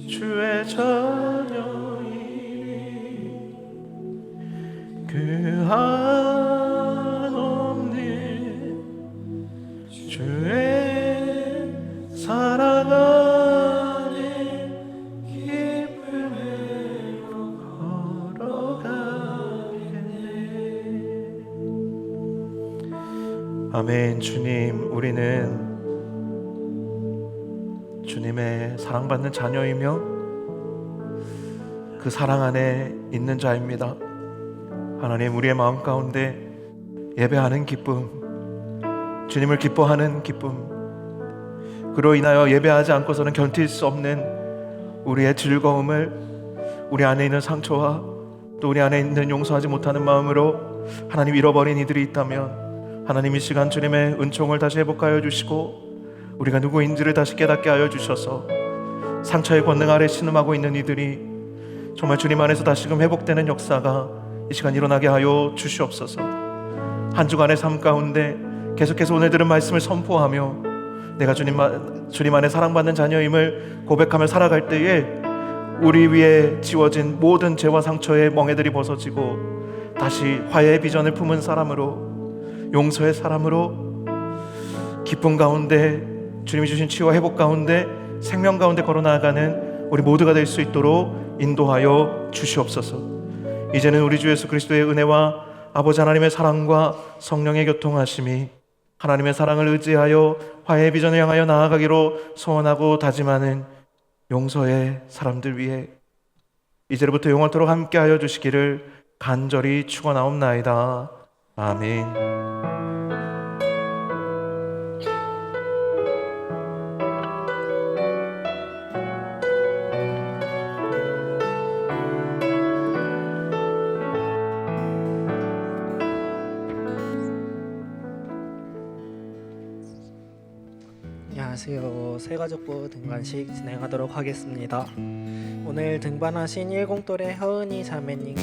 주의 자녀이니 그 한없는 주의 사랑 안에 기쁨으로 걸어가겠네. 아멘. 주님, 우리는 주님의 사랑받는 자녀이며 그 사랑 안에 있는 자입니다. 하나님, 우리의 마음 가운데 예배하는 기쁨, 주님을 기뻐하는 기쁨, 그로 인하여 예배하지 않고서는 견딜 수 없는 우리의 즐거움을 우리 안에 있는 상처와 또 우리 안에 있는 용서하지 못하는 마음으로 하나님 잃어버린 이들이 있다면 하나님 이 시간 주님의 은총을 다시 회복하여 주시고 우리가 누구인지를 다시 깨닫게 하여 주셔서 상처의 권능 아래 신음하고 있는 이들이 정말 주님 안에서 다시금 회복되는 역사가 이 시간 일어나게 하여 주시옵소서. 한 주간의 삶 가운데 계속해서 오늘 들은 말씀을 선포하며 내가 주님 안에 사랑받는 자녀임을 고백하며 살아갈 때에 우리 위에 지워진 모든 죄와 상처의 멍에들이 벗어지고 다시 화해의 비전을 품은 사람으로, 용서의 사람으로, 기쁨 가운데 주님이 주신 치유와 회복 가운데 생명 가운데 걸어나가는 우리 모두가 될 수 있도록 인도하여 주시옵소서. 이제는 우리 주 예수 그리스도의 은혜와 아버지 하나님의 사랑과 성령의 교통하심이 하나님의 사랑을 의지하여 화해의 비전을 향하여 나아가기로 소원하고 다짐하는 용서의 사람들 위해 이제부터 영원토록 함께하여 주시기를 간절히 축원하옵나이다. 아멘. 안녕하세요. 새가족부 등반식 진행하도록 하겠습니다. 오늘 등반하신 10또래 허은이 자매님,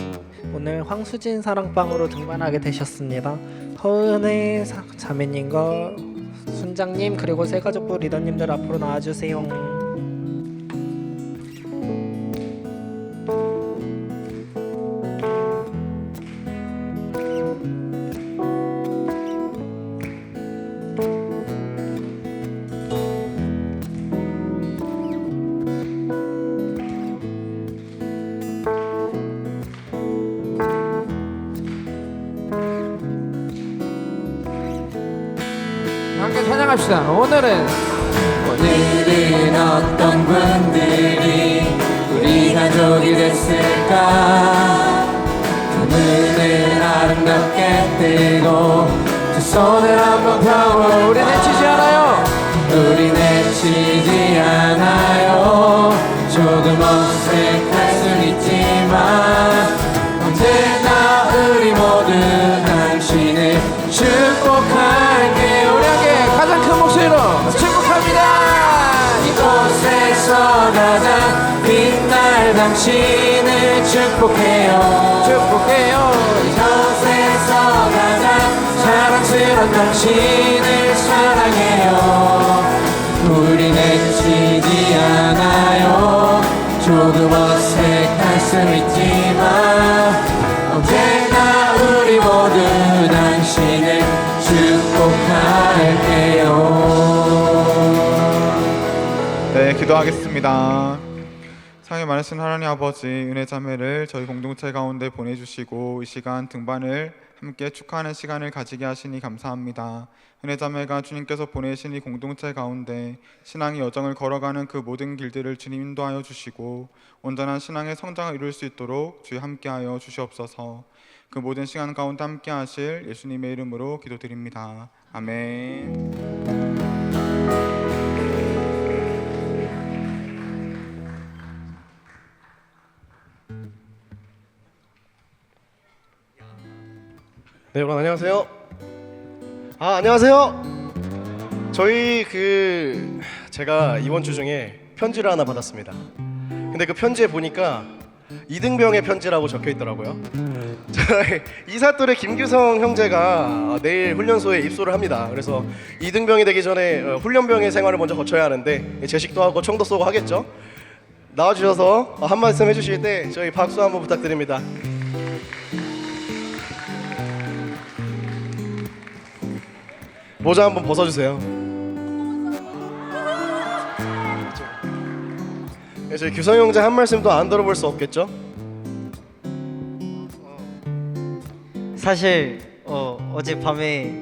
오늘 황수진 사랑방으로 등반하게 되셨습니다. 허은의 자매님과 순장님 그리고 새가족부 리더님들 앞으로 나와주세요. 함께 찬양합시다. 오늘은 어떤 분들이 우리 가족이 됐을까? 그분을 아름답게 뜨고 두 손을 한번 펴고 우리 내치지 않아요. 우리 내치지 않아요. 조금 어색할 순 있지만 언제나 우리 모두 당신을 축복할게요. 우리 함께 가장 큰 목소리로 축복합니다. 이곳에서 가장 빛날 당신을 축복해요. 축복해요. 이곳에서 가장 사랑스러운 당신을 사랑해요. 우리 내치지 않아요. 조금 어색할 수 있지만 언제나 우리 모두 당신을 축복할게요. 네, 기도하겠습니다. 사랑이 많으신 하나님 아버지, 은혜 자매를 저희 공동체 가운데 보내주시고 이 시간 등반을 함께 축하하는 시간을 가지게 하시니 감사합니다. 은혜 자매가 주님께서 보내신 이 공동체 가운데 신앙의 여정을 걸어가는 그 모든 길들을 주님 인도하여 주시고 온전한 신앙의 성장을 이룰 수 있도록 주여 함께하여 주시옵소서. 그 모든 시간 가운데 함께하실 예수님의 이름으로 기도드립니다. 아멘. 네, 여러분 안녕하세요. 안녕하세요. 저희 제가 이번 주 중에 편지를 하나 받았습니다. 근데 그 편지에 보니까 이등병의 편지라고 적혀 있더라고요. 저희 이사또래 김규성 형제가 내일 훈련소에 입소를 합니다. 그래서 이등병이 되기 전에 훈련병의 생활을 먼저 거쳐야 하는데 제식도 하고 총도 쏘고 하겠죠. 나와주셔서 한 말씀 해주실 때 저희 박수 한번 부탁드립니다. 모자 한번 벗어주세요. 저희 규성 형제 한 말씀도 안 들어볼 수 없겠죠? 사실 어젯밤에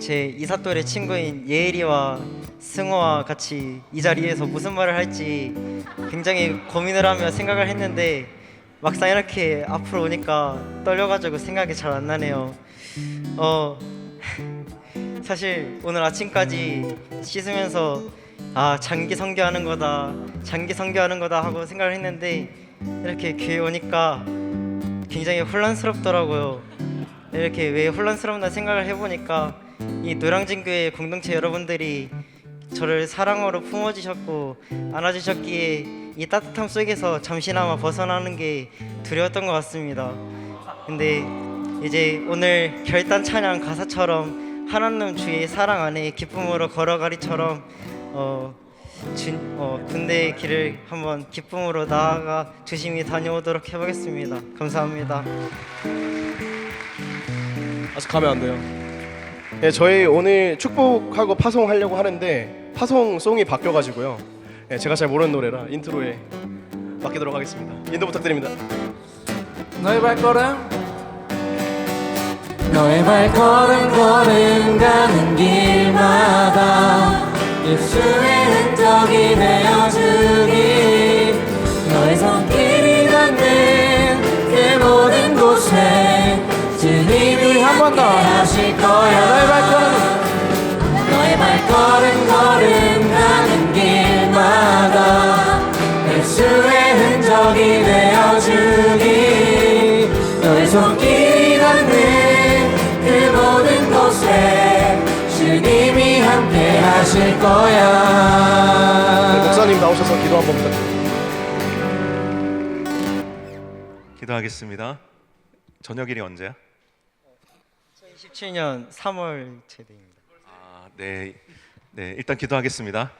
제 이사또래 친구인 예일이와 승호와 같이 이 자리에서 무슨 말을 할지 굉장히 고민을 하며 생각을 했는데 막상 이렇게 앞으로 오니까 떨려가지고 생각이 잘 안 나네요. 사실 오늘 아침까지 씻으면서 장기 선교하는 거다 하고 생각을 했는데 이렇게 교회 오니까 굉장히 혼란스럽더라고요. 이렇게 왜 혼란스럽나 생각을 해보니까 이 노량진교회 공동체 여러분들이 저를 사랑으로 품어주셨고 안아주셨기에 이 따뜻함 속에서 잠시나마 벗어나는 게 두려웠던 것 같습니다. 근데 이제 오늘 결단 찬양 가사처럼 하나님 주의 사랑 안에 기쁨으로 걸어가리처럼 군대의 길을 한번 기쁨으로 나아가 조심히 다녀오도록 해보겠습니다. 감사합니다. 아직 가면 안 돼요. 네, 저희 오늘 축복하고 파송하려고 하는데 파송송이 바뀌어가지고요. 네, 제가 잘 모르는 노래라 인트로에 맡기도록 하겠습니다. 인도 부탁드립니다. 너의 발걸음 너의 발걸음 걸음가는 길마다 예수의 흔적이 되어주기 너의 손길이 닿는 그 모든 곳에 주님이 한 번 더. 하실 거야 너의 발걸음 걸음가는 길마다 예수의 흔적이 되어주기 너의 손길이 닿는 그 모든 곳에 주님이 함께 하실 거야. 네, 목사님 나오셔서 기도 한번 부탁드립니다. 기도하겠습니다. 저녁일이 언제야? 2017년 3월 제대입니다. 네. 일단 기도하겠습니다.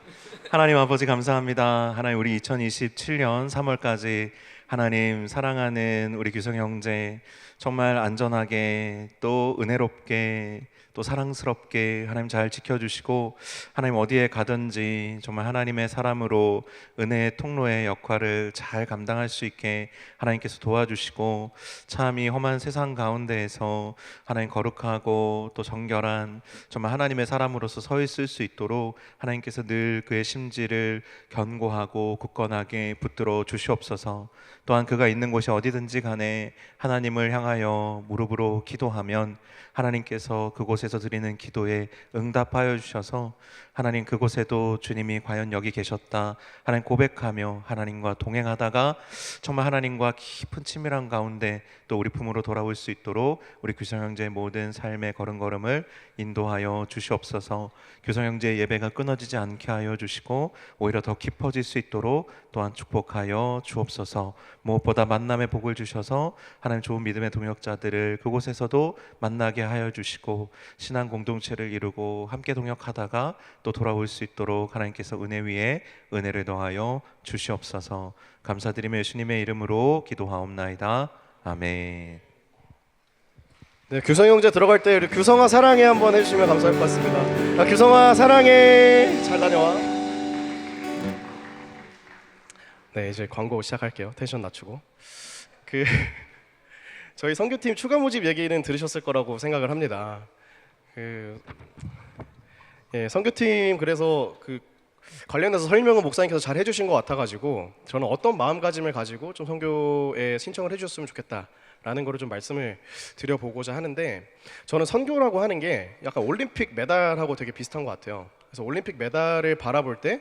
하나님 아버지 감사합니다. 하나님 우리 2027년 3월까지 하나님 사랑하는 우리 규성 형제 정말 안전하게 또 은혜롭게 또 사랑스럽게 하나님 잘 지켜주시고 하나님 어디에 가든지 정말 하나님의 사람으로 은혜의 통로의 역할을 잘 감당할 수 있게 하나님께서 도와주시고 참 이 험한 세상 가운데에서 하나님 거룩하고 또 정결한 정말 하나님의 사람으로서 서 있을 수 있도록 하나님께서 늘 그의 심지를 견고하고 굳건하게 붙들어 주시옵소서. 또한 그가 있는 곳이 어디든지 간에 하나님을 향하여 무릎으로 기도하면 하나님께서 그곳에서 드리는 기도에 응답하여 주셔서 하나님 그곳에도 주님이 과연 여기 계셨다 하나님 고백하며 하나님과 동행하다가 정말 하나님과 깊은 친밀한 가운데 또 우리 품으로 돌아올 수 있도록 우리 규성 형제의 모든 삶의 걸음걸음을 인도하여 주시옵소서. 규성 형제의 예배가 끊어지지 않게 하여 주시고 오히려 더 깊어질 수 있도록 또한 축복하여 주옵소서. 무엇보다 만남의 복을 주셔서 하나님 좋은 믿음의 동역자들을 그곳에서도 만나게 하여 주시고 신앙 공동체를 이루고 함께 동역하다가 또 돌아올 수 있도록 하나님께서 은혜 위에 은혜를 더하여 주시옵소서. 감사드리며 예수님의 이름으로 기도하옵나이다. 아멘. 네, 규성 형제 들어갈 때 우리 규성아 사랑해 한번 해주시면 감사할 것 같습니다. 규성아 사랑해. 잘 다녀와. 네, 이제 광고 시작할게요. 텐션 낮추고. 그 저희 선교팀 추가 모집 얘기는 들으셨을 거라고 생각을 합니다. 선교팀 그래서 관련해서 설명은 목사님께서 잘 해주신 것 같아가지고 저는 어떤 마음가짐을 가지고 좀 선교에 신청을 해주셨으면 좋겠다라는 거를 좀 말씀을 드려보고자 하는데, 저는 선교라고 하는 게 약간 올림픽 메달하고 되게 비슷한 것 같아요. 그래서 올림픽 메달을 바라볼 때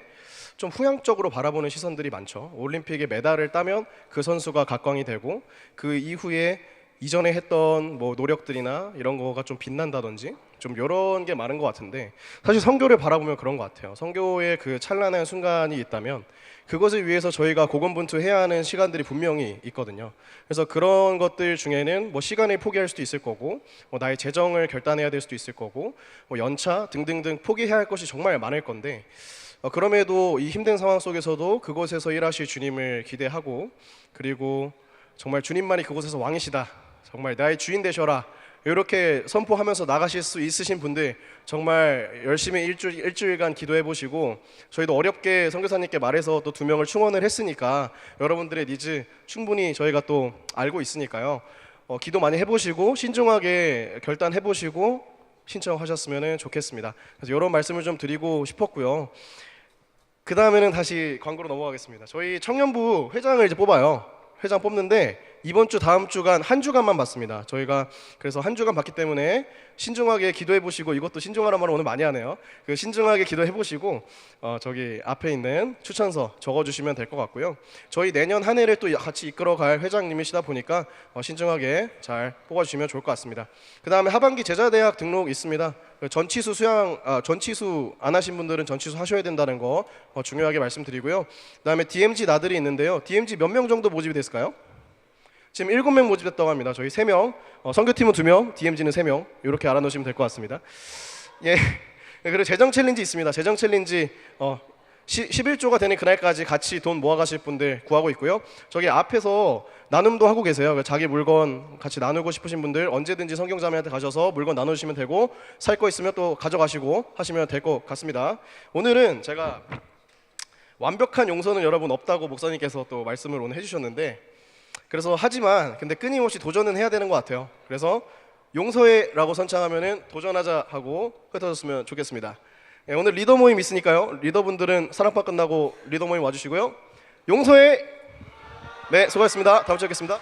좀 후향적으로 바라보는 시선들이 많죠. 올림픽에 메달을 따면 그 선수가 각광이 되고 그 이후에 이전에 했던 뭐 노력들이나 이런 거가 좀 빛난다든지 좀 이런 게 많은 것 같은데, 사실 선교를 바라보면 그런 것 같아요. 선교의 그 찬란한 순간이 있다면 그것을 위해서 저희가 고군분투해야 하는 시간들이 분명히 있거든요. 그래서 그런 것들 중에는 뭐 시간을 포기할 수도 있을 거고, 뭐 나의 재정을 결단해야 될 수도 있을 거고, 뭐 연차 등등등 포기해야 할 것이 정말 많을 건데, 그럼에도 이 힘든 상황 속에서도 그곳에서 일하실 주님을 기대하고, 그리고 정말 주님만이 그곳에서 왕이시다, 정말 나의 주인 되셔라, 이렇게 선포하면서 나가실 수 있으신 분들 정말 열심히 일주일간 기도해 보시고, 저희도 어렵게 선교사님께 말해서 또 2명을 충원을 했으니까 여러분들의 니즈 충분히 저희가 또 알고 있으니까요. 기도 많이 해보시고 신중하게 결단해 보시고 신청하셨으면 좋겠습니다. 그래서 이런 말씀을 좀 드리고 싶었고요. 그 다음에는 다시 광고로 넘어가겠습니다. 저희 청년부 회장을 이제 뽑아요. 회장 뽑는데 이번 주 다음 주간 한 주간만 받습니다. 저희가 그래서 한 주간 받기 때문에 신중하게 기도해 보시고, 이것도 신중하란 말을 오늘 많이 하네요. 신중하게 기도해 보시고 저기 앞에 있는 추천서 적어주시면 될 것 같고요. 저희 내년 한 해를 또 같이 이끌어갈 회장님이시다 보니까 신중하게 잘 뽑아주시면 좋을 것 같습니다. 그 다음에 하반기 제자대학 등록 있습니다. 전치수 전치수 안 하신 분들은 전치수 하셔야 된다는 거 중요하게 말씀드리고요. 그 다음에 DMZ 나들이 있는데요. DMZ 몇 명 정도 모집이 됐을까요? 지금 7명 모집됐다고 합니다. 저희 3명, 선교팀은 2명, DMZ는 3명, 이렇게 알아놓으시면 될 것 같습니다. 예. 그리고 재정 챌린지 있습니다. 재정 챌린지 11조가 되는 그날까지 같이 돈 모아가실 분들 구하고 있고요. 저기 앞에서 나눔도 하고 계세요. 자기 물건 같이 나누고 싶으신 분들 언제든지 성경자매한테 가셔서 물건 나누시면 되고, 살 거 있으면 또 가져가시고 하시면 될 것 같습니다. 오늘은 제가 완벽한 용서는 여러분 없다고 목사님께서 또 말씀을 오늘 해주셨는데, 그래서 하지만 근데 끊임없이 도전은 해야 되는 것 같아요. 그래서 용서해라고 선창하면은 도전하자 하고 흩어졌으면 좋겠습니다. 예, 오늘 리더 모임 있으니까요. 리더분들은 사랑방 끝나고 리더 모임 와주시고요. 용서해. 네, 수고하셨습니다. 다음 주에 뵙겠습니다.